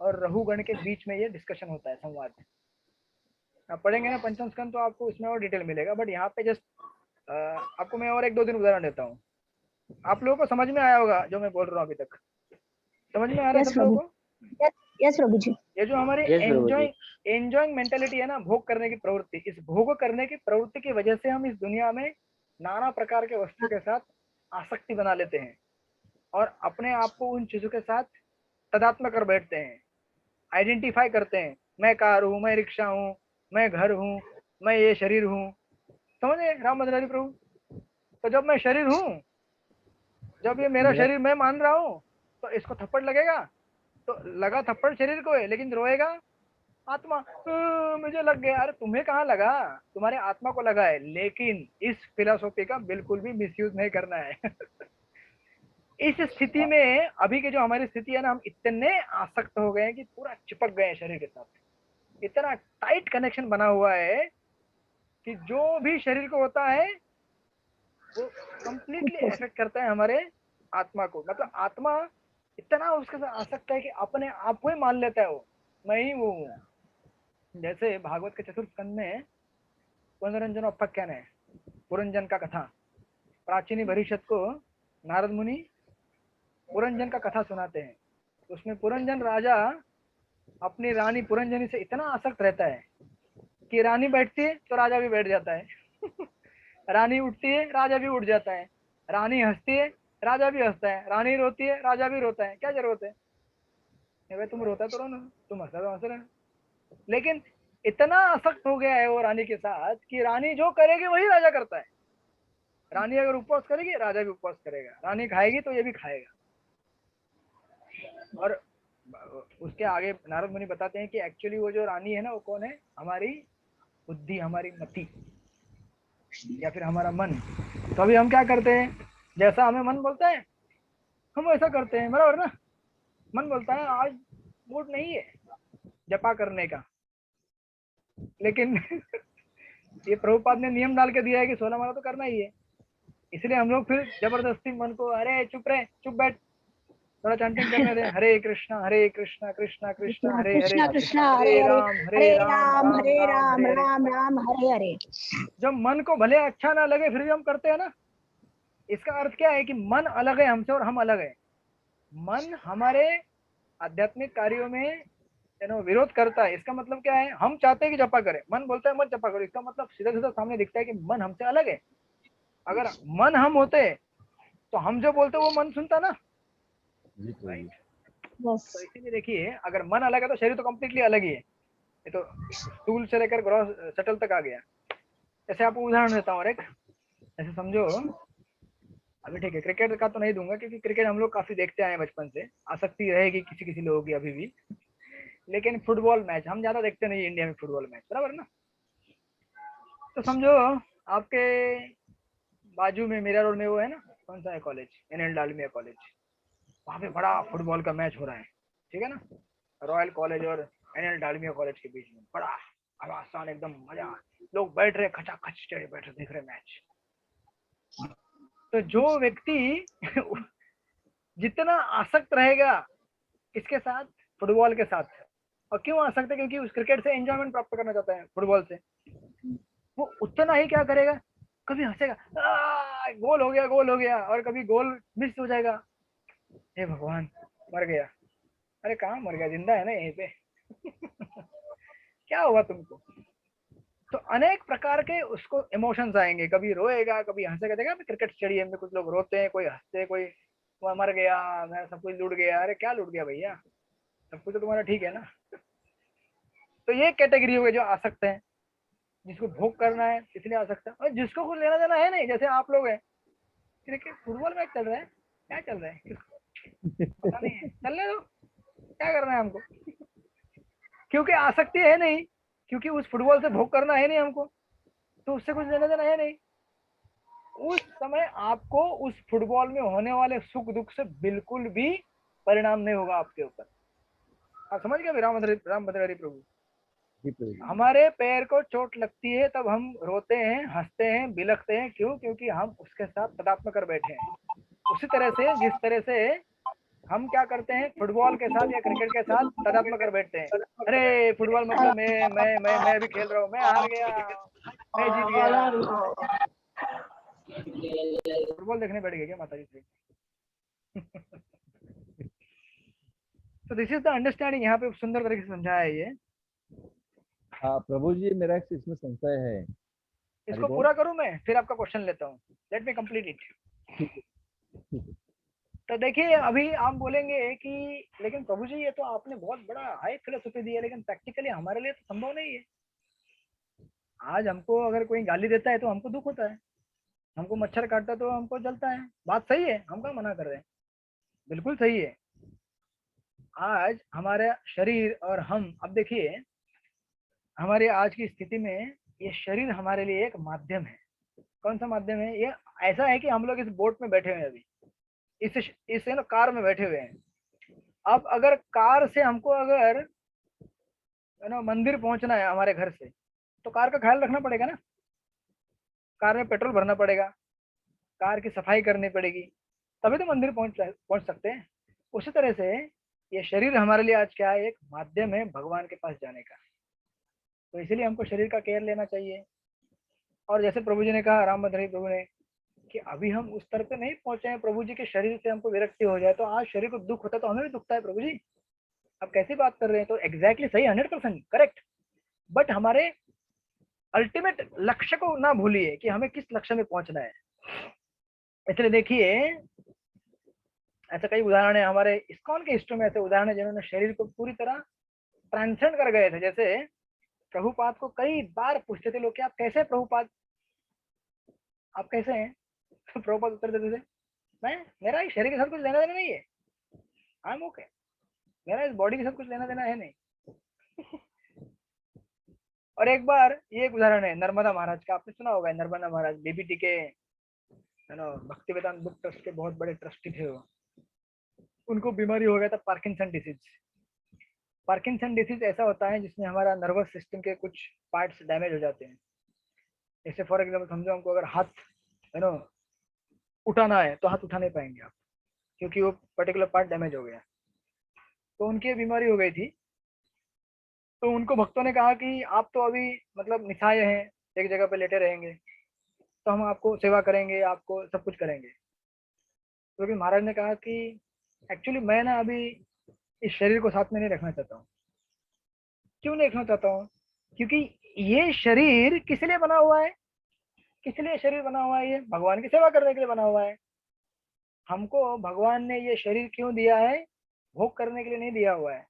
और रहुगण के बीच में ये डिस्कशन होता है, संवाद। आप पढ़ेंगे ना पंचम स्कंद तो आपको इसमें और डिटेल मिलेगा, बट यहाँ पे जस्ट आपको मैं और एक दो दिन उदाहरण देता हूँ। आप लोगों को समझ में आया होगा जो मैं बोल रहा हूँ अभी तक? समझ में आ रहा है सब लोगों को? यस प्रभु जी। ये जो हमारी एंजॉइंग मेंटेलिटी है ना, भोग करने की प्रवृत्ति, इस भोग करने की प्रवृत्ति की वजह से हम इस दुनिया में नाना प्रकार के वस्तु के साथ आसक्ति बना लेते हैं और अपने आप को उन चीजों के साथ तदात्म कर बैठते हैं, आइडेंटिफाई करते हैं। मैं कार हूँ, मैं रिक्शा हूँ, मैं घर हूँ, मैं ये शरीर हूँ। समझे राम भद्रारी प्रभु? तो जब मैं शरीर हूँ, जब ये मेरा शरीर मैं मान रहा हूँ, तो इसको थप्पड़ लगेगा, तो लगा थप्पड़ शरीर को है, लेकिन रोएगा आत्मा, मुझे लग गया। अरे तुम्हें कहाँ लगा? तुम्हारे आत्मा को लगा है। लेकिन इस फिलॉसफी का बिल्कुल भी मिसयूज नहीं करना है। इस स्थिति में अभी की जो हमारी स्थिति है ना, हम इतने आसक्त हो गए हैं कि पूरा चिपक गए हैं शरीर के साथ। इतना टाइट कनेक्शन बना हुआ है कि जो भी शरीर को होता है वो कंप्लीटली इफेक्ट करता है हमारे आत्मा को। मतलब आत्मा इतना उसके साथ आसक्त है कि अपने आप को ही मान लेता है वो, मैं ही वो हूँ। जैसे भागवत के चतुर्थ स्कंद में पुनरंजन उपाख्यान है, पुरंजन का कथा। प्राचीनी भविष्यत को नारद मुनि पुरंजन का कथा सुनाते हैं। उसमें पुरंजन राजा अपनी रानी पुरंजनी से इतना आसक्त रहता है कि रानी बैठती है तो राजा भी बैठ जाता है। रानी उठती है राजा भी उठ जाता है, रानी हंसती है राजा भी हंसता है, रानी रोती है राजा भी रोता है। क्या जरूरत है? भाई तुम रोता तो रो ना, तुम हंसा तो हंस रहे। लेकिन इतना आसक्त हो गया है वो रानी के साथ कि रानी जो करेगी वही राजा करता है। रानी अगर उपवास करेगी राजा भी उपवास करेगा, रानी खाएगी तो ये भी खाएगा। और उसके आगे नारद मुनि बताते हैं कि एक्चुअली वो जो रानी है ना, वो कौन है? हमारी बुद्धि, हमारी मति, या फिर हमारा मन। तो अभी हम क्या करते हैं? जैसा हमें मन बोलता है हम ऐसा करते हैं, बराबर ना? मन बोलता है आज मूड नहीं है जपा करने का, लेकिन ये प्रभुपाद ने नियम डाल के दिया है कि 16 माला तो करना ही है। इसलिए हम लोग फिर जबरदस्ती मन को, अरे चुप रहे, चुप बैठ, थोड़ा चैंटिंग करने दे, हरे कृष्णा कृष्णा कृष्णा हरे हरे, हरे राम राम राम हरे हरे। जब मन को भले अच्छा ना लगे फिर भी हम करते हैं ना। इसका अर्थ क्या है कि मन अलग है हमसे और हम अलग है। मन हमारे आध्यात्मिक कार्यों में विरोध करता है। इसका मतलब क्या है? हम चाहते हैं कि जपा करें, मन बोलता है मत जपा करो। इसका मतलब सीधा सीधा सामने दिखता है कि मन हमसे अलग है। अगर मन हम होते तो हम जो बोलते वो मन सुनता ना। तो इसीलिए देखिए, अगर मन अलग है तो शरीर तो कम्प्लीटली अलग ही है। ये तो स्थूल से लेकर ग्रॉस सटल तक आ गया। जैसे आपको उदाहरण देता हूँ और एक, ऐसे समझो अभी, ठीक है क्रिकेट का तो नहीं दूंगा क्योंकि क्रिकेट हम लोग काफी देखते आए हैं बचपन से, आसक्ति रहेगी किसी किसी लोगों की अभी भी। लेकिन फुटबॉल मैच हम ज्यादा देखते नहीं इंडिया में, फुटबॉल मैच, बराबर ना? तो समझो आपके बाजू में मीरा रोड में वो है ना, कौन सा है कॉलेज? NL Dalmia college. वहां पे बड़ा फुटबॉल का मैच हो रहा है, ठीक है ना, रॉयल कॉलेज और एनएल डालमिया कॉलेज के बीच में, बड़ा आसान एकदम मजा, लोग बैठ रहे खचाखच चढ़े बैठ रहे देख रहे मैच। तो जो व्यक्ति जितना आसक्त रहेगा किसके साथ, फुटबॉल के साथ, और क्यों आसक्त है, क्योंकि उस क्रिकेट से एंजॉयमेंट प्राप्त करना चाहता है फुटबॉल से, वो उतना ही क्या करेगा, कभी हंसेगा गोल हो गया गोल हो गया, और कभी गोल मिस हो जाएगा, हे भगवान मर गया, अरे कहाँ मर गया, जिंदा है ना यहीं पे क्या हुआ तुमको। तो अनेक प्रकार के उसको इमोशंस आएंगे, कभी रोएगा कभी हंसेगा। देखा क्रिकेट स्टेडियम में कुछ लोग रोते हैं, कोई हंसते, कोई मर गया मैं सब कुछ लूट गया, अरे क्या लूट गया भैया, सब कुछ तो तुम्हारा ठीक है ना। तो ये कैटेगरी हो गई जो आसक्त है, जिसको भोग करना है इसलिए आसक्त है, और जिसको कुछ लेना देना है नहीं, जैसे आप लोग हैं, क्रिकेट फुटबॉल मैच चल रहा है, क्या चल रहा है पता नहीं है, चलने दो, क्या करना है हमको, क्योंकि आसक्ति है नहीं, क्योंकि उस फुटबॉल से भोग करना है नहीं हमको, तो उससे कुछ लेना देना है नहीं। उस समय आपको उस फुटबॉल में होने वाले सुख दुख से बिल्कुल भी परिणाम नहीं होगा आपके ऊपर। आप समझ गए रामभद्र प्रभु, हमारे पैर को चोट लगती है तब हम रोते हैं, हंसते हैं, बिलखते हैं, क्यों, क्योंकि हम उसके साथ तादात्म्य कर बैठे हैं। उसी तरह से जिस तरह से हम क्या करते हैं, फुटबॉल के साथ या क्रिकेट के साथ तादात्म्य कर बैठते हैं, अरे फुटबॉल मतलब मैं भी खेल रहा हूँ, मैं हार गया, मैं जीत गया, फुटबॉल देखने बैठ गए क्या माता जी से तो दिस इज द अंडरस्टैंडिंग, यहाँ पे सुंदर तरीके से समझाया है ये। हाँ प्रभु जी, मेरा एक इसमें संशय है, इसको पूरा करूं मैं, फिर आपका क्वेश्चन लेता हूँ, लेट मी कंप्लीट इट। तो देखिए अभी आप बोलेंगे कि लेकिन प्रभु जी ये तो आपने बहुत बड़ा हाई फिलोसफी दी है, लेकिन प्रैक्टिकली हमारे लिए तो संभव नहीं है। आज हमको अगर कोई गाली देता है तो हमको दुख होता है, हमको मच्छर काटता है तो हमको जलता है, बात सही है, हम क्या मना कर रहे हैं, बिल्कुल सही है। आज हमारा शरीर और हम, अब देखिए हमारे आज की स्थिति में ये शरीर हमारे लिए एक माध्यम है। कौन सा माध्यम है ये, ऐसा है कि हम लोग इस बोट में बैठे हुए हैं, अभी इस ना कार में बैठे हुए हैं। अब अगर कार से हमको अगर ना मंदिर पहुंचना है हमारे घर से, तो कार का ख्याल रखना पड़ेगा ना, कार में पेट्रोल भरना पड़ेगा, कार की सफाई करनी पड़ेगी, तभी तो मंदिर पहुंच सकते हैं। उसी तरह से ये शरीर हमारे लिए आज क्या है, एक माध्यम है भगवान के पास जाने का। तो इसीलिए हमको शरीर का केयर लेना चाहिए। और जैसे प्रभु जी ने कहा, रामभद्र प्रभु ने, कि अभी हम उस स्तर पे नहीं पहुंचे हैं प्रभु जी के शरीर से हमको विरक्ति हो जाए, तो आज शरीर को दुख होता है तो हमें भी दुखता है प्रभु जी, आप कैसी बात कर रहे हैं। तो एग्जैक्टली सही, 100% करेक्ट, बट हमारे अल्टीमेट लक्ष्य को ना भूलिए कि हमें किस लक्ष्य में पहुंचना है। इसलिए देखिए ऐसे कई उदाहरण है हमारे इस्कॉन के हिस्ट्री में, ऐसे उदाहरण है जिन्होंने शरीर को पूरी तरह ट्रांसेंड कर गए थे। जैसे प्रभुपाद को कई बार पूछते थे लोग कि आप कैसे हैं प्रभुपाद, आप कैसे हैं, तो प्रभुपाद उत्तर देते थे, मैं, मेरा इस शरीर के साथ कुछ लेना देना नहीं है, आई एम ओके, मेरा इस बॉडी के साथ कुछ लेना देना है नहीं और एक बार ये एक उदाहरण है नर्मदा महाराज का, आपने सुना होगा, नर्मदा महाराज बीबीटी के भक्ति वेदांत बुक ट्रस्ट के बहुत बड़े ट्रस्टी थे वो। उनको बीमारी हो गया था पार्किंसन डिसीज। पार्किंसन डिसीज ऐसा होता है जिसमें हमारा नर्वस सिस्टम के कुछ पार्ट्स डैमेज हो जाते हैं। जैसे फॉर एग्जाम्पल समझो हमको अगर हाथ उठाना है तो हाथ उठा नहीं पाएंगे आप, क्योंकि वो पर्टिकुलर पार्ट डैमेज हो गया। तो उनकी बीमारी हो गई थी, तो उनको भक्तों ने कहा कि आप तो अभी मतलब निशाय हैं, एक जगह पे लेटे रहेंगे, तो हम आपको सेवा करेंगे, आपको सब कुछ करेंगे। तो फिर महाराज ने कहा कि एक्चुअली मैं ना अभी इस शरीर को साथ में नहीं रखना चाहता हूँ। क्यों नहीं रखना चाहता हूँ, क्योंकि ये शरीर किस लिए बना हुआ है, किस लिए शरीर बना हुआ है, ये भगवान की सेवा करने के लिए बना हुआ है। हमको भगवान ने ये शरीर क्यों दिया है, भोग करने के लिए नहीं दिया हुआ है,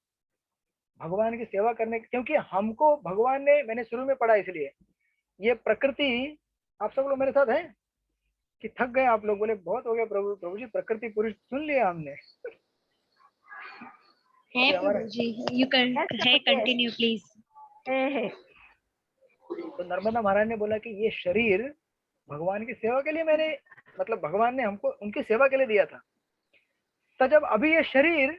भगवान की सेवा करने, क्योंकि हमको भगवान ने, मैंने शुरू में पढ़ा इसलिए, ये प्रकृति, आप सब लोग मेरे साथ हैं कि थक गए आप लोग, बोले बहुत हो गया प्रभु, प्रभु जी प्रकृति पुरुष सुन लिया हमने है प्रभु जी, यू कैन है कंटिन्यू प्लीज। तो नर्मदा महाराज ने बोला कि ये शरीर भगवान की सेवा के लिए मैंने, मतलब भगवान ने हमको उनकी सेवा के लिए दिया था। तो जब अभी ये शरीर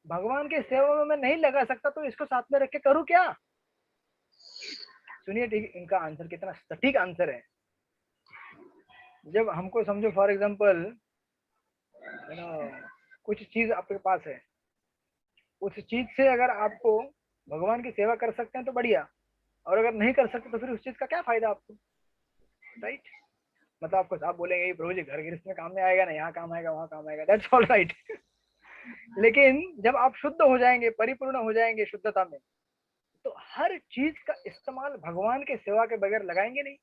भगवान की सेवा में मैं नहीं लगा सकता तो इसको साथ में रख के करूं क्या? सुनिए ठीक, इनका आंसर कितना सटीक आंसर है। जब हमको समझो फॉर एग्जांपल कुछ चीज आपके पास है, उस चीज से अगर आपको भगवान की सेवा कर सकते हैं तो बढ़िया, और अगर नहीं कर सकते तो फिर उस चीज का क्या फायदा आपको, राइट? मतलब आपको आप बोलेंगे प्रभु जी घर गृहस्थ में काम में आएगा ना, यहाँ काम आएगा वहाँ काम आएगा, दैट्स ऑल राइट। लेकिन जब आप शुद्ध हो जाएंगे, परिपूर्ण हो जाएंगे शुद्धता में, तो हर चीज का इस्तेमाल भगवान के सेवा के बगैर लगाएंगे नहीं।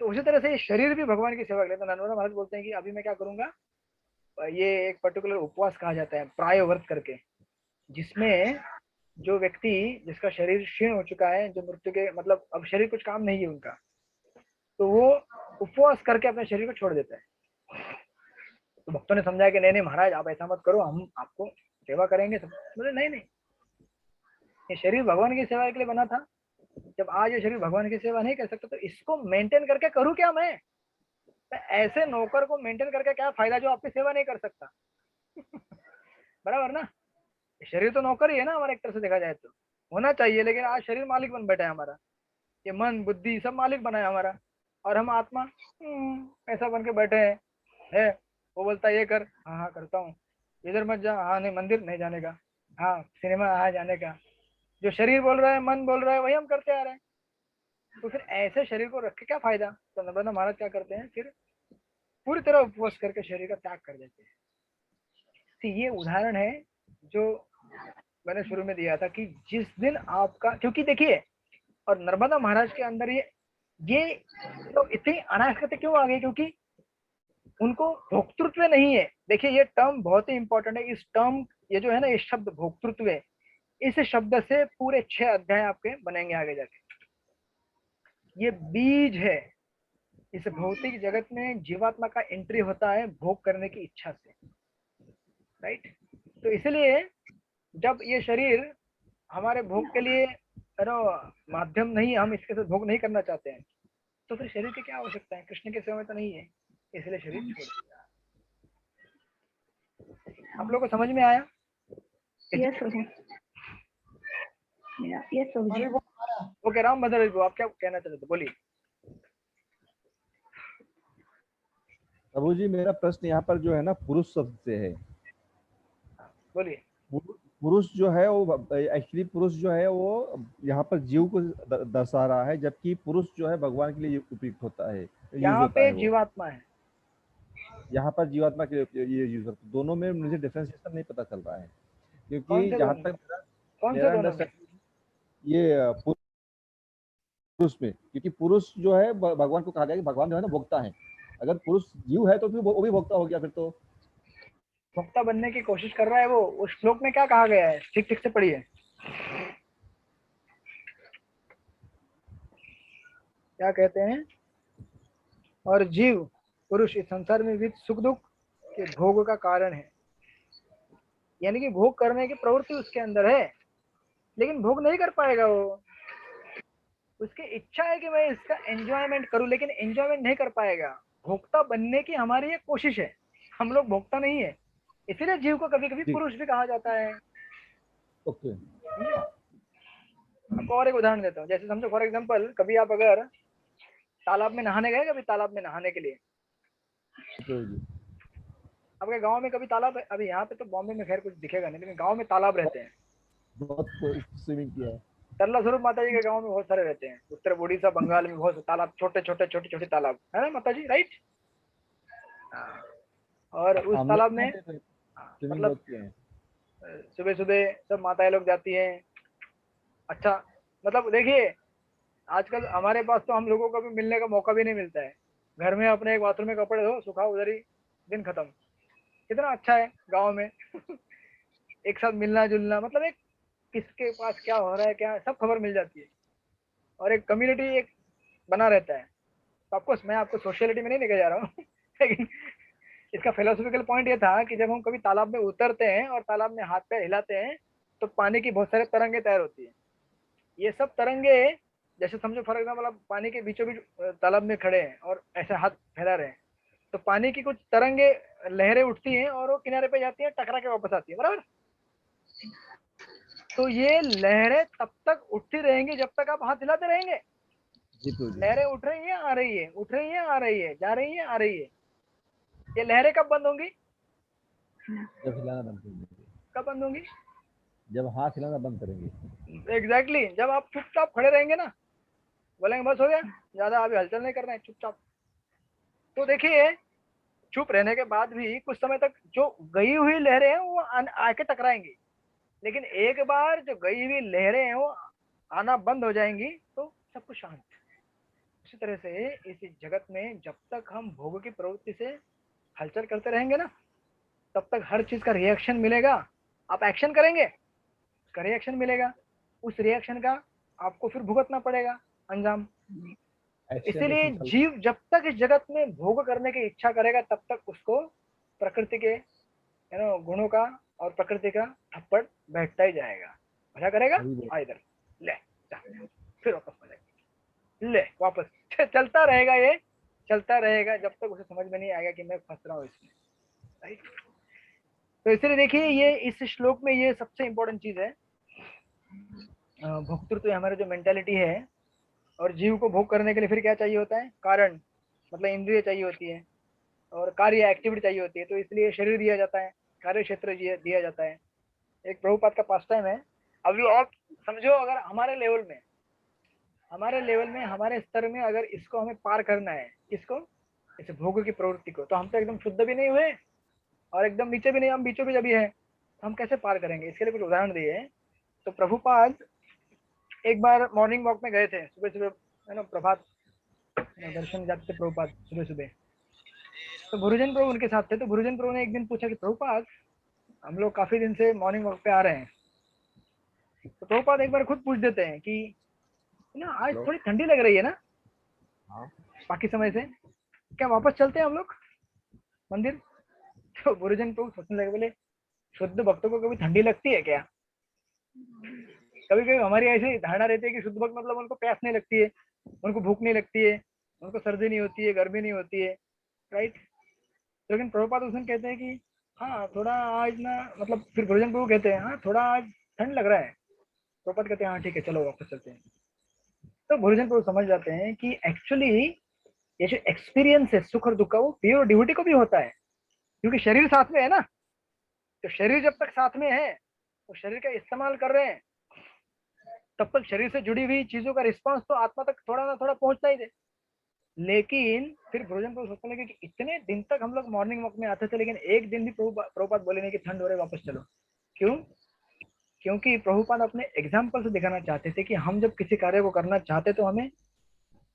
तो उसी तरह से ये शरीर भी भगवान की सेवा के लिए, तो नर्मदा महाराज बोलते हैं कि अभी मैं क्या करूंगा, ये एक पर्टिकुलर उपवास कहा जाता है प्राय व्रत करके, जिसमें जो व्यक्ति जिसका शरीर क्षीण हो चुका है, जो मृत्यु के मतलब अब शरीर कुछ काम नहीं है उनका, तो वो उपवास करके अपने शरीर को छोड़ देता है। तो भक्तों ने समझाया कि नहीं नहीं महाराज आप ऐसा मत करो, हम आपको सेवा करेंगे सब। बोले नहीं नहीं, ये शरीर भगवान की सेवा के लिए बना था, जब आज ये शरीर भगवान की सेवा नहीं कर सकता तो इसको मेंटेन करके करूँ क्या मैं? ऐसे नौकर को मेंटेन करके क्या फायदा जो आपकी सेवा नहीं कर सकता। बराबर ना? शरीर तो नौकर ही है ना हमारे, एक तरह से देखा जाए तो होना चाहिए, लेकिन आज शरीर मालिक बन बैठा है हमारा, ये मन बुद्धि सब मालिक बना है हमारा, और हम आत्मा ऐसा बन के बैठे है। वो बोलता है ये कर, हाँ हाँ करता हूँ, इधर मत जा, हाँ नहीं मंदिर नहीं जाने का, हाँ सिनेमा हाँ जाने का। जो शरीर बोल रहा है, मन बोल रहा है, वही हम करते आ रहे हैं। तो फिर ऐसे शरीर को रख के क्या फायदा? तो नर्मदा महाराज क्या करते हैं, फिर पूरी तरह उपवास करके शरीर का त्याग कर देते हैं। तो ये उदाहरण है जो मैंने शुरू में दिया था कि जिस दिन आपका, क्योंकि देखिए, और नर्मदा महाराज के अंदर ये तो इतनी अनासक्ति क्यों आ गई, क्योंकि उनको भोक्तृत्व नहीं है। देखिए ये टर्म बहुत ही इंपॉर्टेंट है, इस टर्म ये जो है ना, ये शब्द भोक्तृत्व है, इस शब्द से पूरे 6 अध्याय आपके बनेंगे आगे जाके। ये बीज है, इस भौतिक जगत में जीवात्मा का एंट्री होता है भोग करने की इच्छा से, राइट? तो इसलिए जब ये शरीर हमारे भोग के लिए माध्यम नहीं, हम इसके साथ भोग नहीं करना चाहते हैं, तो फिर शरीर की क्या आवश्यकता है? कृष्ण के सेवा में तो नहीं है, इसलिए शरीर छोड़ दिया। आप लोगों को समझ में आया? यस यस वो कह रहा हूँ मदर, आप क्या कहना चाहते थे, बोलिए। प्रभु जी मेरा प्रश्न यहाँ पर जो है ना पुरुष शब्द से है, बोलिए। पुरुष जो है वो एक्चुअली पुरुष जो है वो यहाँ पर जीव को दर्शा रहा है, जबकि पुरुष जो है भगवान के लिए उपयुक्त होता है, यहाँ पे जीवात्मा है, यहाँ पर जीवात्मा के लिए ये यूज करते। दोनों में मुझे डिफरेंशिएशन नहीं पता चल रहा है, क्योंकि जहाँ तक मेरा अंडरस्टैंडिंग ये पुरुष में, क्योंकि पुरुष जो है भगवान को कहा गया कि भगवान जो है ना भोक्ता है, अगर पुरुष जीव है तो फिर वो भी भोक्ता हो गया, फिर तो भोक्ता बनने की कोशिश कर रहा है वो। उस श्लोक में क्या कहा गया है, ठीक ठीक से पढ़िए। क्या कहते हैं? और जीव पुरुष इस संसार में विविध सुख दुख के भोग का कारण है, यानी कि भोग करने की प्रवृत्ति उसके अंदर है, लेकिन भोग नहीं कर पाएगा वो। उसकी इच्छा है कि मैं इसका एंजॉयमेंट करूं, लेकिन एंजॉयमेंट नहीं कर पाएगा। भोक्ता बनने की हमारी एक कोशिश है, हम लोग भोक्ता नहीं है, इसीलिए जीव को कभी कभी पुरुष भी कहा जाता है। ओके। आपको और एक उदाहरण देता हूँ, जैसे समझो फॉर एग्जांपल, कभी आप अगर तालाब में नहाने गए, कभी तालाब में नहाने के लिए आपके गांव में कभी तालाब, अभी यहाँ पे तो बॉम्बे में खैर कुछ दिखेगा नहीं, लेकिन गांव में तालाब रहते हैं। बहुत स्विमिंग किया है। तरला स्वरूप माता जी के गांव में बहुत सारे रहते हैं, उत्तर उड़ीसा बंगाल में बहुत तालाब, छोटे छोटे तालाब है ना माता जी, राइट? और उस तालाब में मतलब सुबह सुबह सब माताएं लोग जाती हैं। अच्छा, मतलब देखिए आजकल हमारे पास तो हम लोगों को भी मिलने का मौका भी नहीं मिलता है। घर में अपने एक बाथरूम में कपड़े धो, सुखाओ, उधर ही दिन खत्म। कितना अच्छा है गांव में एक साथ मिलना जुलना, मतलब एक किसके पास क्या हो रहा है, क्या सब खबर मिल जाती है, और एक कम्युनिटी एक बना रहता है। तो आपको मैं आपको सोशलिटी में नहीं लेके जा रहा हूँ लेकिन इसका फिलोसॉफिकल पॉइंट ये था कि जब हम कभी तालाब में उतरते हैं और तालाब में हाथ पैर हिलाते हैं तो पानी की बहुत सारे तरंगे तैयार होती है। ये सब तरंगे, जैसे समझो फॉर एग्जाम्पल आप पानी के बीचों बीच तालाब में खड़े हैं और ऐसे हाथ फैला रहे हैं, तो पानी की कुछ तरंगे लहरें उठती हैं और वो किनारे पे जाती हैं, टकरा के वापस आती है, बराबर। तो ये लहरें तब तक उठती रहेंगी जब तक आप हाथ हिलाते रहेंगे। लहरें उठ रही हैं, आ रही है, उठ रही हैं, आ रही है, जा रही हैं, आ रही है। ये लहरें कब बंद होंगी? जब हिलाना बंद करेंगे। कब बंद होंगी? जब हाथ हिलाना बंद करेंगे। एग्जैक्टली जब आप चुपचाप खड़े रहेंगे ना, बोलेंगे बस हो गया, ज्यादा अभी हलचल नहीं करना है, चुपचाप। तो देखिए चुप रहने के बाद भी कुछ समय तक जो गई हुई लहरें हैं वो आके टकराएंगी, लेकिन एक बार जो गई हुई लहरें हैं वो आना बंद हो जाएंगी तो सब कुछ शांत। इसी तरह से इस जगत में जब तक हम भोग की प्रवृत्ति से हलचल करते रहेंगे ना, तब तक हर चीज का रिएक्शन मिलेगा। आप एक्शन करेंगे, उसका रिएक्शन मिलेगा, उस रिएक्शन का आपको फिर भुगतना पड़ेगा अंजाम। इसीलिए जीव जब तक इस जगत में भोग करने की इच्छा करेगा तब तक उसको प्रकृति के गुणों का और प्रकृति का थप्पड़ बैठता ही जाएगा। मजा करेगा, इधर ले जा, फिर वापस मजा ले, वापस चलता रहेगा, ये चलता रहेगा जब तक उसे समझ में नहीं आएगा कि मैं फंस रहा हूँ इसमें, राइट। तो इसलिए देखिए ये इस श्लोक में ये सबसे इंपॉर्टेंट चीज है। भोक्तृत्व हमारी जो मेंटालिटी है, और जीव को भोग करने के लिए फिर क्या चाहिए होता है? कारण, मतलब इंद्रिय चाहिए होती है और कार्य एक्टिविटी चाहिए होती है। तो इसलिए शरीर दिया जाता है, कार्य क्षेत्र दिया जाता है। एक प्रभुपाद का पास टाइम है। अभी आप समझो अगर हमारे लेवल में हमारे स्तर में अगर इसको हमें पार करना है, किसको? इस भोग की प्रवृत्ति को, तो हम तो एकदम शुद्ध भी नहीं हुए और एकदम नीचे भी नहीं, हम बीचों बीच अभी है, तो हम कैसे पार करेंगे? इसके लिए कुछ उदाहरण दिए। तो प्रभुपाद एक बार मॉर्निंग वॉक में गए थे, सुबह सुबह है ना, प्रभात दर्शन जाते थे प्रभुपाद सुबह सुबह। तो गुरुजन प्रभु उनके साथ थे। तो गुरुजन प्रभु ने एक दिन पूछा कि प्रभुपाद हम लोग काफी दिन से मॉर्निंग वॉक पे आ रहे हैं, तो प्रभुपाद एक बार खुद पूछ देते हैं कि ना आज थोड़ी ठंडी लग रही है ना बाकी समय से, क्या वापस चलते हैं हम लोग मंदिर? तो गुरुजन प्रभु सोचने लगे, बोले शुद्ध भक्तों को कभी ठंडी लगती है क्या? कभी कभी हमारी ऐसी धारणा रहती है कि शुद्ध भक्त मतलब उनको प्यास नहीं लगती है, उनको भूख नहीं लगती है, उनको सर्दी नहीं होती है, गर्मी नहीं होती है, राइट। लेकिन प्रभुपाद उस दिन कहते हैं कि हाँ थोड़ा आज ना, मतलब फिर गुरुजन प्रभु कहते हैं हाँ थोड़ा आज ठंड लग रहा है। प्रभुपाद कहते हैं हाँ ठीक है चलो वापस चलते हैं। तो गुरुजन प्रभु समझ जाते हैं कि एक्चुअली ये जो एक्सपीरियंस है सुख और दुख का, वो प्योर डिवोटी को भी होता है, क्योंकि शरीर साथ में है ना। तो शरीर जब तक साथ में है, तो शरीर का इस्तेमाल कर रहे हैं, तब तक शरीर से जुड़ी हुई चीजों का रिस्पांस तो आत्मा तक थोड़ा ना थोड़ा पहुंचता ही थे। लेकिन फिर गुरुजन प्रभु सोचने लगे कि इतने दिन तक हम लोग मॉर्निंग वॉक में आते थे, लेकिन एक दिन भी प्रभुपाद बोले नहीं कि ठंड हो रही वापस चलो। क्यों? क्योंकि प्रभुपाद अपने एग्जाम्पल से दिखाना चाहते थे कि हम जब किसी कार्य को करना चाहते तो हमें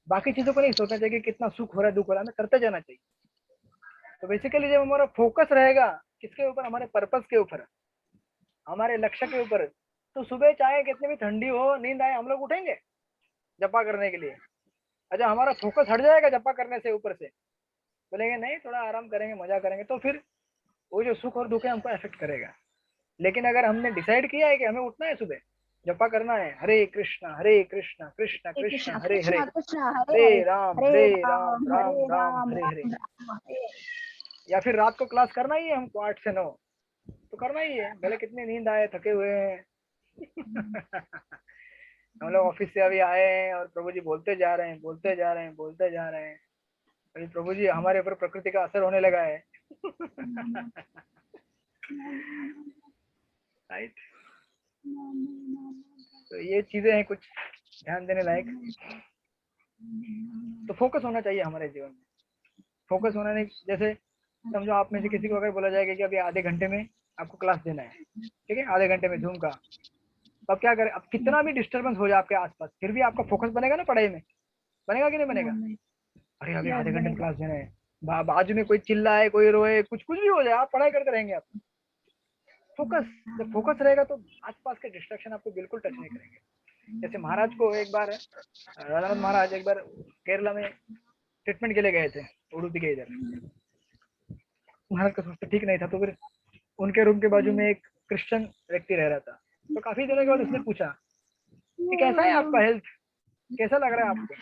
बाकी चीजों को नहीं सोचना चाहिए कि कितना सुख हो रहा है दुख हो रहा है, हमें करते जाना चाहिए। तो बेसिकली जब हमारा फोकस रहेगा किसके ऊपर? हमारे पर्पस के ऊपर, हमारे लक्ष्य के ऊपर, तो सुबह चाहे कितनी भी ठंडी हो, नींद आए, हम लोग उठेंगे जपा करने के लिए। अच्छा हमारा फोकस हट जाएगा जपा करने से, ऊपर से बोलेंगे नहीं थोड़ा आराम करेंगे, मजा करेंगे, तो फिर वो जो सुख और दुख है हमको अफेक्ट करेगा। लेकिन अगर हमने डिसाइड किया है कि हमें उठना है सुबह, जपा करना है, हरे कृष्णा कृष्ण कृष्ण हरे हरे, हरे राम राम राम हरे हरे, या फिर रात को क्लास करना ही है हमको 8 से 9, तो करना ही है, भले कितनी नींद आए, थके हुए हैं। हम लोग ऑफिस से अभी आए हैं और प्रभु जी बोलते जा रहे हैं, बोलते जा रहे हैं, बोलते जा रहे हैं। अभी प्रभु जी हमारे ऊपर प्रकृति का असर होने लगा है। राइट। तो ये चीजें हैं कुछ ध्यान देने लायक। तो फोकस होना चाहिए हमारे जीवन में। फोकस होना नहीं, जैसे समझो आप में से किसी को अगर बोला जाएगा कि अभी आधे घंटे में आपको क्लास देना है, ठीक है, आधे घंटे में जूम का, तो अब क्या करें? अब कितना भी डिस्टर्बेंस हो जाए आपके आसपास, फिर भी आपका फोकस बनेगा ना पढ़ाई में? बनेगा कि नहीं बनेगा? अरे अभी आधे घंटे में क्लास देना है, बाजू में कोई चिल्लाए, कोई रोए, कुछ भी हो जाए, आप पढ़ाई करते रहेंगे। आप फोकस, जब फोकस रहेगा तो आसपास के डिस्ट्रैक्शन आपको बिल्कुल टच नहीं करेंगे। जैसे महाराज को एक बार, राधानंद महाराज एक बार केरला में ट्रीटमेंट के लिए गए थे, उडुपी के इधर। महाराज का स्वास्थ्य ठीक नहीं था, तो फिर उनके रूम के बाजू में एक क्रिश्चियन व्यक्ति रह रहा था। तो काफी दिनों के बाद उसने पूछा कि कैसा है आपका हेल्थ, कैसा लग रहा है आपको?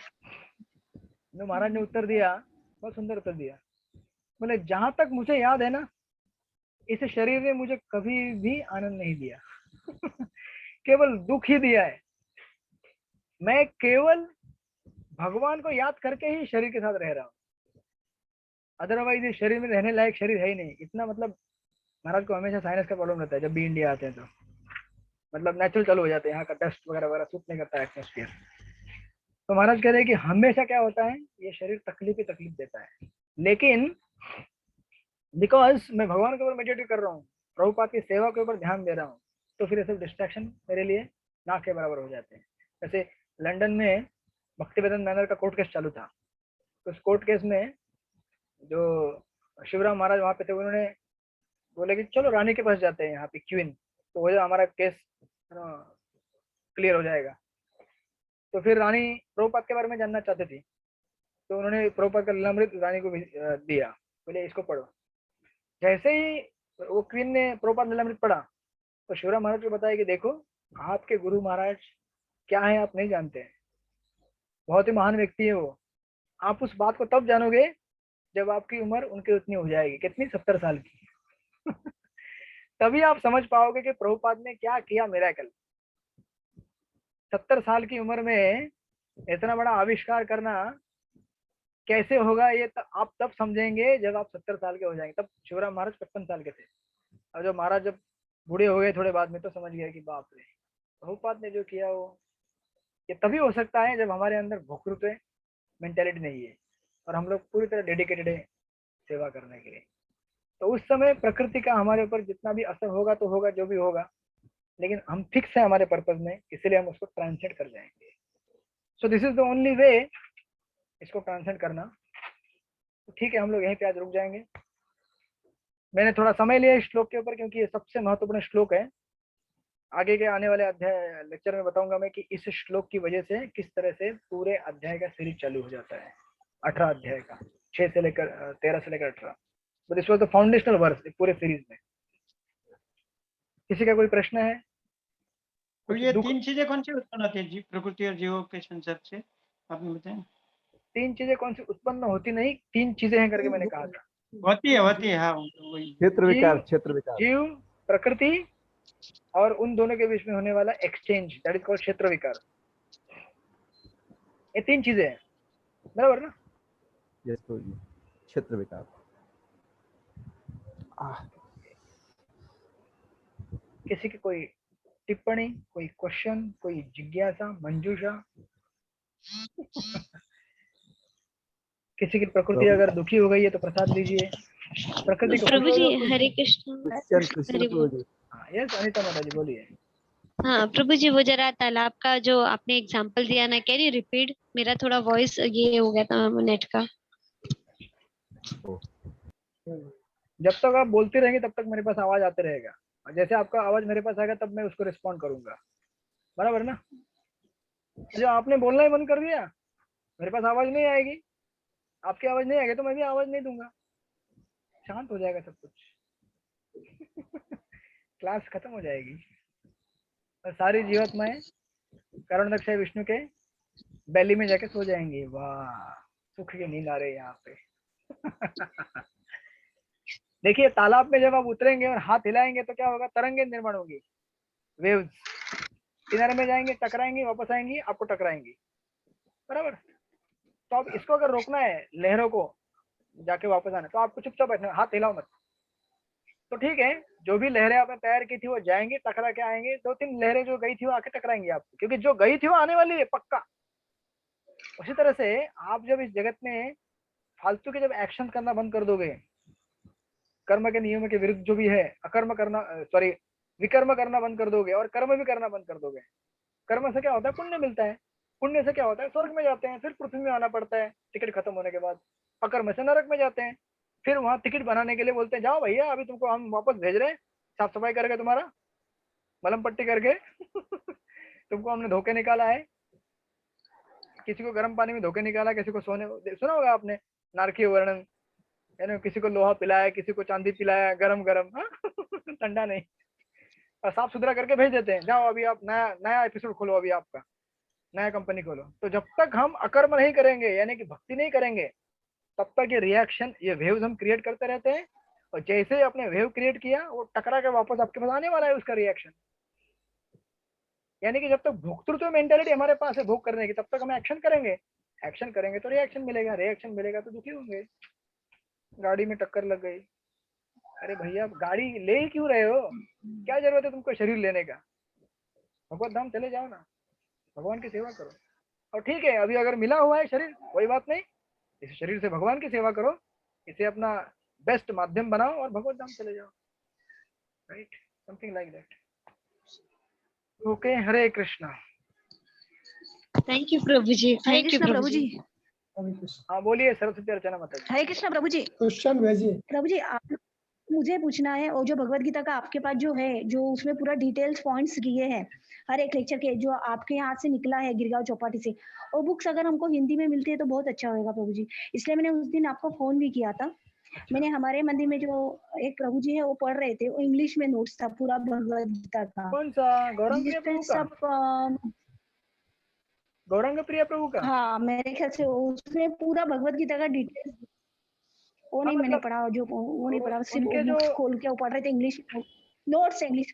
तो महाराज ने उत्तर दिया, बहुत सुंदर उत्तर दिया, बोले जहां तक मुझे याद है ना, इस शरीर ने मुझे कभी भी आनंद नहीं दिया केवल दुख ही दिया है। मैं केवल भगवान को याद करके ही शरीर के साथ रह रहा हूँ, अदरवाइज इस शरीर में रहने लायक शरीर है ही नहीं। इतना मतलब महाराज को हमेशा साइनस का प्रॉब्लम रहता है जब भी इंडिया आते हैं, तो मतलब नेचुरल चालू हो जाते हैं, यहाँ का डस्ट वगैरह वगैरह सूट नहीं करता है एटमोस्फियर। तो महाराज कह रहे हैं कि हमेशा क्या होता है, ये शरीर तकलीफ ही तकलीफ देता है, लेकिन बिकॉज मैं भगवान के ऊपर मेडिटेट कर रहा हूँ, प्रभुपाद की सेवा के ऊपर ध्यान दे रहा हूँ, तो फिर ये सब डिस्ट्रैक्शन मेरे लिए ना के बराबर हो जाते हैं। जैसे लंदन में भक्तिवेदांत मैनर का कोर्ट केस चालू था, तो उस कोर्ट केस में जो शिवराम महाराज वहाँ पे थे, उन्होंने बोले कि चलो रानी के पास जाते हैं, यहाँ पे क्वीन, तो वो जो हमारा केस क्लियर हो जाएगा। तो फिर रानी प्रभुपाद के बारे में जानना चाहती थी, तो उन्होंने प्रभुपाद का लीलामृत रानी को दिया, बोले इसको पढ़ो। जैसे ही वो क्वीन ने प्रभुपाद लीलामृत पढ़ा, तो शिवराम महाराज को बताया कि देखो आपके गुरु महाराज क्या है आप नहीं जानते हैं, बहुत ही महान व्यक्ति है वो, आप उस बात को तब जानोगे जब आपकी उम्र उनके उतनी हो जाएगी, कितनी 70 साल की तभी आप समझ पाओगे कि प्रभुपाद ने क्या किया मिरेकल। 70 साल की उम्र में इतना बड़ा आविष्कार करना कैसे होगा, ये आप तब समझेंगे जब आप 70 साल के हो जाएंगे। तब शिवराम महाराज 55 साल के थे, और जब महाराज जब बूढ़े हो गए थोड़े बाद में, तो समझ गया कि बाप रे, प्रभुपाद ने जो किया वो ये तभी हो सकता है जब हमारे अंदर भूखरुत मेंटेलिटी नहीं है और हम लोग पूरी तरह डेडिकेटेड है सेवा करने के लिए। तो उस समय प्रकृति का हमारे ऊपर जितना भी असर होगा तो होगा, जो भी होगा, लेकिन हम फिक्स है हमारे पर्पज में, इसलिए हम उसको ट्रांसेंड कर जाएंगे। So this is the only way इसको ट्रांसेंड करना। तो ठीक है, हम लोग यहीं पे आज रुक जाएंगे। मैंने थोड़ा समय लिया इस श्लोक के ऊपर क्योंकि ये सबसे महत्वपूर्ण श्लोक है। आगे के आने वाले अध्याय लेक्चर में बताऊंगा मैं कि इस श्लोक की वजह से किस तरह से पूरे अध्याय का सीरीज चालू हो जाता है, 18 अध्याय का, 6 से लेकर 13 से लेकर 18। तो this was the foundational verse पूरे सीरीज में। किसी का कोई प्रश्न है? तो ये तीन चीजें कौन सी उत्पन्न होती है, प्रकृति और जीवों के संसर्ग से, आपने बताया? 3 चीजें कौन सी उत्पन्न होती नहीं, 3 चीजें हैं करके मैंने कहा था। होती है हाँ, वही क्षेत्र विकार, क्षेत्र विकार, जीव, प्रकृति और उन दोनों के बीच में होने वाला एक्सचेंज, दैट इज कॉल्ड क्षेत्र विकार। ये 3 चीजें हैं, बराबर ना? यस तो जी, क्षेत्र विकार। किसी की कोई टिप्पणी, कोई क्वेश्चन, कोई जिज्ञासा, मंजूषा? किसी की प्रकृति अगर दुखी हो गई है तो प्रसाद लीजिए। प्रकृति को प्रभु जी हरे कृष्ण। यस अनिता माता जी बोलिए। हाँ प्रभु जी, वो जरा तालाब का जो आपने एग्जांपल दिया ना, कैन यू रिपीट? मेरा थोड़ा वॉइस ये हो गया था नेट का। जब तक आप बोलते रहेंगे तब तक मेरे पास आवाज आते रहेगा, और जैसे आपका आवाज मेरे पास आएगा तब मैं उसको रिस्पॉन्ड करूंगा, बराबर ना? जो आपने बोलना ही बंद कर दिया, मेरे पास आवाज नहीं आएगी, आपकी आवाज नहीं आएगी तो मैं भी आवाज नहीं दूंगा, शांत हो जाएगा सब कुछ क्लास खत्म हो जाएगी और सारी जीवात्माएं करुणाक्षय विष्णु के बेली में जाके सो जाएंगी। वाह, सुख की नींद आ रही है यहाँ पे देखिए तालाब में जब आप उतरेंगे और हाथ हिलाएंगे तो क्या होगा, तरंगे निर्माण होगी, वेव्स किनारे में जाएंगे, टकराएंगी, वापस आएंगी, आपको टकराएंगी, बराबर? तो आप इसको अगर रोकना है, लहरों को जाके वापस आना, तो आपको चुपचाप बैठना, हाथ हिलाओ मत। तो ठीक है, जो भी लहरें आपने तैयार की थी वो जाएंगी, टकरा के आएंगे, 2-3 लहरें जो गई थी वो आके टकराएंगी आपको, क्योंकि जो गई थी वो आने वाली है पक्का। उसी तरह से आप जब इस जगत में फालतू के जब एक्शन करना बंद कर दोगे, कर्म के नियमों के विरुद्ध जो भी है, अकर्म करना, सॉरी विकर्म करना बंद कर दोगे और कर्म भी करना बंद कर दोगे। कर्म से क्या होता है, पुण्य मिलता है, पुण्य से क्या होता है, स्वर्ग में जाते हैं, फिर पृथ्वी में आना पड़ता है टिकट खत्म होने के बाद। अकर्म से नरक में जाते हैं, फिर वहां टिकट बनाने के लिए बोलते हैं जाओ भैया अभी तुमको हम वापस भेज रहे हैं, साफ सफाई करके तुम्हारा मलम पट्टी करके तुमको हमने धोखे निकाला है। किसी को गर्म पानी में धोखे निकाला, किसी को सोने, सुना होगा आपने नारकीय वर्णन, यानी किसी को लोहा पिलाया, किसी को चांदी पिलाया, गरम गरम ठंडा नहीं, और साफ सुथरा करके भेज देते हैं, जाओ अभी आप नया एपिसोड खोलो, अभी आपका नया कंपनी खोलो। तो जब तक हम अकर्म नहीं करेंगे, यानी कि भक्ति नहीं करेंगे, तब तक ये रिएक्शन, ये वेव्स हम क्रिएट करते रहते हैं, और जैसे अपने वेव क्रिएट किया वो टकरा के वापस आपके पास आने वाला है उसका रिएक्शन। यानी कि जब तक भोक्तृत्व मेंटालिटी हमारे पास है भोग करने की, तब तक हम एक्शन करेंगे, एक्शन करेंगे तो रिएक्शन मिलेगा, रिएक्शन मिलेगा तो दुखी होंगे। गाड़ी में टक्कर लग गई, अरे भैया गाड़ी ले ही क्यों रहे हो, क्या जरूरत है तुमको शरीर लेने का, भगवत धाम चले जाओ ना, भगवान की सेवा करो। और ठीक है अभी अगर मिला हुआ है शरीर, कोई बात नहीं, इस शरीर से भगवान की सेवा करो, इसे अपना बेस्ट माध्यम बनाओ और भगवत धाम चले जाओ, right, something like that. Okay, Hare Krishna. Thank you प्रभु जी, हरे थैंक यू कृष्ण प्रभु जी। हाँ बोलिए सरस्वती अर्चना माता जी। हरे कृष्ण प्रभु जी। क्वेश्चन भेजिए। प्रभु जी आप मुझे पूछना है, और जो भगवत गीता का आपके पास जो है, जो उसमें पूरा डिटेल्स पॉइंट्स दिए हैं हर एक लेक्चर के, जो आपके यहाँ से निकला है गिरगांव चौपाटी से, वो बुक्स अगर हमको हिंदी में मिलती है तो बहुत अच्छा होगा प्रभु जी। इसलिए मैंने उस दिन आपको फोन भी किया था। मैंने हमारे मंदिर में जो एक प्रभु जी है वो पढ़ रहे थे, वो इंग्लिश में नोट्स था पूरा भगवत गीता का। कौन सा, गौरंग प्रिय जिसपे प्रभु का? सब गौरंग प्रिय प्रभु का? हाँ मेरे ख्याल से उसमें पूरा भगवत गीता का डिटेल्स, वो नहीं मैंने पढ़ा, जो वो नहीं पढ़ा, सिर्फ उनके बुक्स जो खोल के वो पढ़ रहे थे इंग्लिश नोट्स, इंग्लिश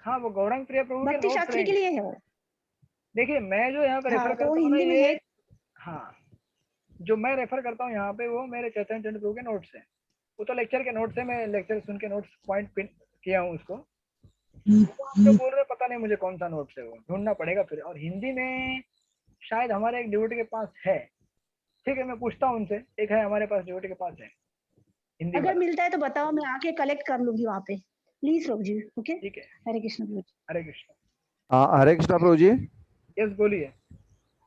हाँ वो गौरंग प्रिय प्रभु के भक्ति नोट्स शास्त्री के रहेंगे। लिए है वो। देखिए मैं जो यहाँ पे रेफर हाँ तो करता हूँ ना, हिंदी में ये है। हाँ जो मैं रेफर करता हूँ यहाँ पे वो मेरे चैतन्य चंद्र प्रभु के नोट्स हैं, वो तो लेक्चर के नोट्स है, मैं लेक्चर सुन के नोट्स पॉइंट पिन किया हूँ उसको। जो बोल रहे पता नहीं मुझे कौन सा नोट्स है, वो ढूंढना पड़ेगा फिर। और हिंदी में शायद हमारे एक डिवोटी के पास है, ठीक है मैं पूछता हूँ उनसे, एक है हमारे पास डिवोटी के पास है हिंदी अगर वाला। मिलता है तो बताओ, मैं आके कलेक्ट कर लूंगी वहाँ पे, प्लीज प्रभु जी। ओके, ठीक है, हरे कृष्ण प्रभु जी। हरे कृष्ण। हाँ हरे कृष्णा प्रभु जी। यस बोलिए।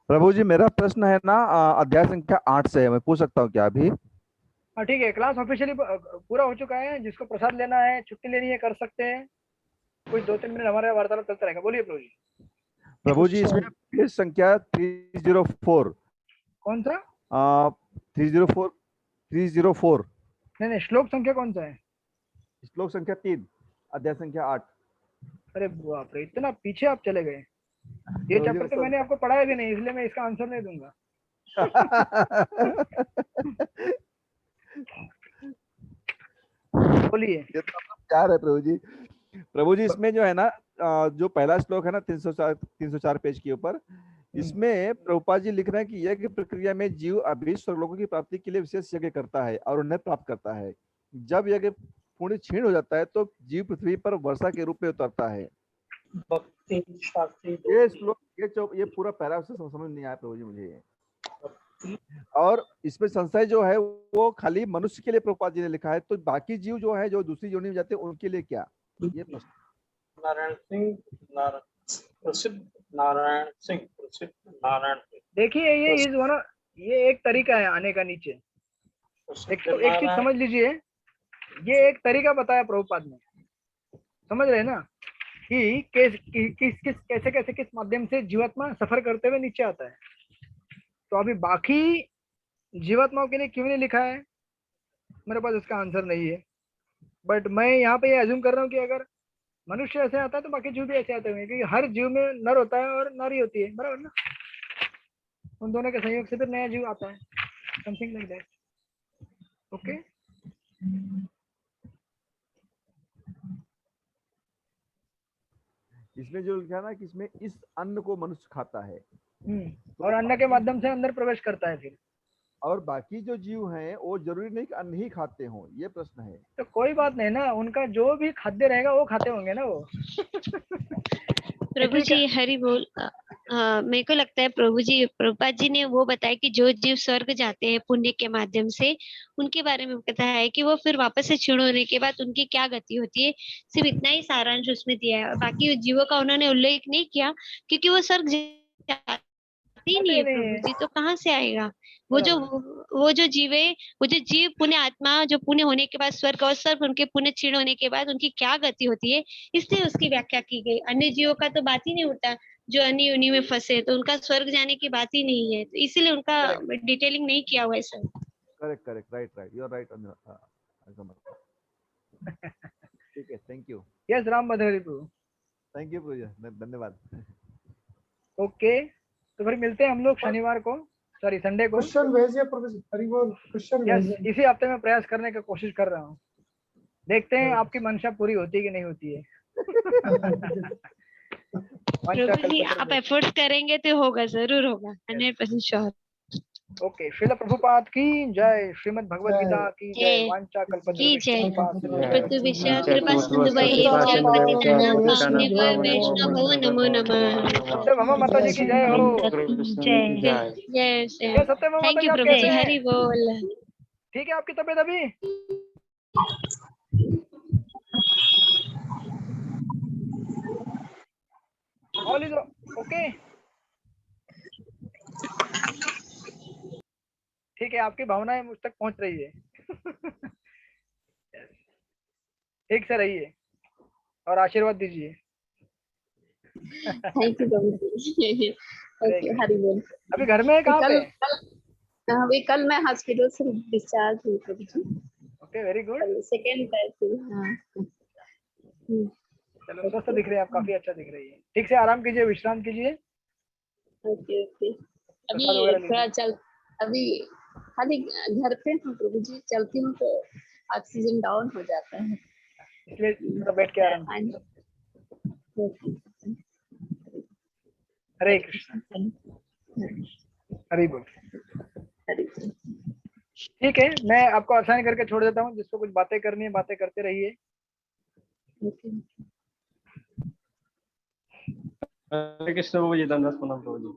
प्रभु जी मेरा प्रश्न है ना अध्याय संख्या 8 से है, मैं पूछ सकता हूँ क्या अभी? हाँ ठीक है, क्लास ऑफिशियली पूरा हो चुका है, जिसको प्रसाद लेना है, छुट्टी लेनी है, कर सकते हैं, कुछ 2-3 मिनट हमारा वार्तालाप चलता रहेगा। बोलिए प्रभु जी। प्रभु जी इसमें पेज संख्या 304। कौन सा? 304। नहीं श्लोक संख्या कौन सा है? श्लोक संख्या 3 अध्याय संख्या 8। अरे बाप रे, इतना पीछे आप चले गए। ये चैप्टर तो मैंने आपको पढ़ाया भी नहीं, इसलिए मैं इसका आंसर नहीं दूंगा। बोलिए। ये तो क्या है प्रभु जी? प्रभु जी इसमें जो है ना जो पहला श्लोक है ना 304 पेज के ऊपर, इसमें प्रभुपाद जी लिख रहे हैं कि यज्ञ प्रक्रिया में जीव अभी स्वर्गलोकों की प्राप्ति के लिए विशेष यज्ञ करता है और उन्हें प्राप्त करता है। जब यज्ञ पूर्ण क्षीण हो जाता है तो जीव पृथ्वी पर वर्षा के रूप में उतरता है। ये श्लोक ये पूरा पैरा से समझ नहीं आया प्रभु जी मुझे। और इसमें संशय जो है वो खाली मनुष्य के लिए प्रभुपाद जी ने लिखा है, तो बाकी जीव जो है जो दूसरी योनि में जाते हैं उनके लिए क्या? ये प्रश्न। नारायण सिंह। देखिए ये एक तरीका है आने का नीचे। एक चीज समझ लीजिए, ये एक तरीका बताया प्रभुपाद ने, समझ रहे हैं ना, कि कैसे किस माध्यम से जीवात्मा सफर करते हुए नीचे आता है। तो अभी बाकी जीवात्माओं के लिए क्यों नहीं लिखा है, मेरे पास इसका आंसर नहीं है, बट मैं यहाँ पे ये अज्यूम कर रहा हूँ कि अगर मनुष्य ऐसे आता है तो बाकी जीव भी ऐसे आते होंगे, क्योंकि हर जीव में नर होता है और नारी होती है, बराबर ना। उन दोनों के संयोग से फिर नया जीव आता है, समथिंग लाइक दैट। ओके, इसमें जो लिखा है ना कि इसमें इस अन्न को मनुष्य खाता है, और अन्न के माध्यम से अंदर प्रवेश करता है फिर, और बाकी जो जीव हैं वो जरूरी नहीं कि अन्न ही खाते हों, ये प्रश्न है। तो कोई बात नहीं ना, उनका जो भी खाद्य रहेगा वो खाते होंगे ना वो। प्रभु जी हरि बोल। मेरे को लगता है प्रभु जी, प्रभुपाद जी ने वो बताया कि जो जीव स्वर्ग जाते हैं पुण्य के माध्यम से, उनके बारे में बताया है कि वो फिर वापस से क्षीण होने के बाद उनकी क्या गति होती है। सिर्फ इतना ही सारांश उसमें दिया है, बाकी जीवों का उन्होंने उल्लेख नहीं किया, क्योंकि वो स्वर्ग ही नहीं है प्रभु जी, तो कहाँ से आएगा वो जो जीव पुण्य आत्मा जो पुण्य होने के बाद स्वर्ग, और सिर्फ उनके पुण्य क्षीण होने के बाद उनकी क्या गति होती है, इसलिए उसकी व्याख्या की गई। अन्य जीवों का तो बात ही नहीं उठता, जो अन्य योनि में फंसे, तो उनका स्वर्ग जाने की बात ही नहीं है, तो इसीलिए उनका डिटेलिंग नहीं किया हुआ है sir. Correct right, you are right. ठीक है, thank you. Yes Ram Badheri प्रभु, थैंक यू प्रभु, धन्यवाद। ओके, तो फिर मिलते हैं हम लोग शनिवार को सॉरी संडे को। क्वेश्चन भेजिए प्रोफेसर, हरि बोल, क्वेश्चन यस, भेजिए। इसी हफ्ते में प्रयास करने की कोशिश कर रहा हूँ, देखते हैं आपकी मंशा पूरी होती है कि नहीं होती है। प्रभु जी आप एफर्ट्स करेंगे तो होगा, जरूर होगा, 100% श्योर। ओके, श्रील प्रभुपाद की जय, श्रीमद् भगवद गीता की जय, वांछा की कल्पतरुभ्यश्च जय। कृपा पतु विश्वा सिंधुभ्यश्च कृपा सिंधु पतितानां पावनेभ्यो वैष्णव भव नमो नमः। सत्यभामा माता जी की जय हो। जय श्री ये सत्यभामा माता थैंक जी यू आप प्रभु कैसे जी, हैं? हरि बोल। ठीक है आपकी तबीयत अभी? All is okay? ठीक है, आपकी भावनाएं मुझ तक पहुंच रही है। ठीक से रहिए और आशीर्वाद दीजिए। थैंक यू प्रभु जी। ओके, हरि बोल। अभी घर में है, कहाँ पे? अभी कल मैं हॉस्पिटल से डिस्चार्ज हुई प्रभु जी। Okay, very good. Second batch. हाँ चलो, स्वस्थ दिख रहे हैं आप, काफी अच्छा दिख रही है। ठीक से आराम कीजिए, विश्राम कीजिए। Okay okay. अभी प्रसाद वगैरह थोड़ा लीजिए। अभी खाली घर पे हूँ प्रभु जी, चलती हूँ तो ऑक्सीजन डाउन हो जाता है, इसलिए थोड़ा बैठ के आराम कीजिए। हरे कृष्ण, हरि बोल। ठीक है, मैं आपको आसान करके छोड़ देता हूँ, जिसको कुछ बातें करनी है बातें करते रहिए। हरे कृष्ण प्रभु जी, धन्यवाद प्रभु जी।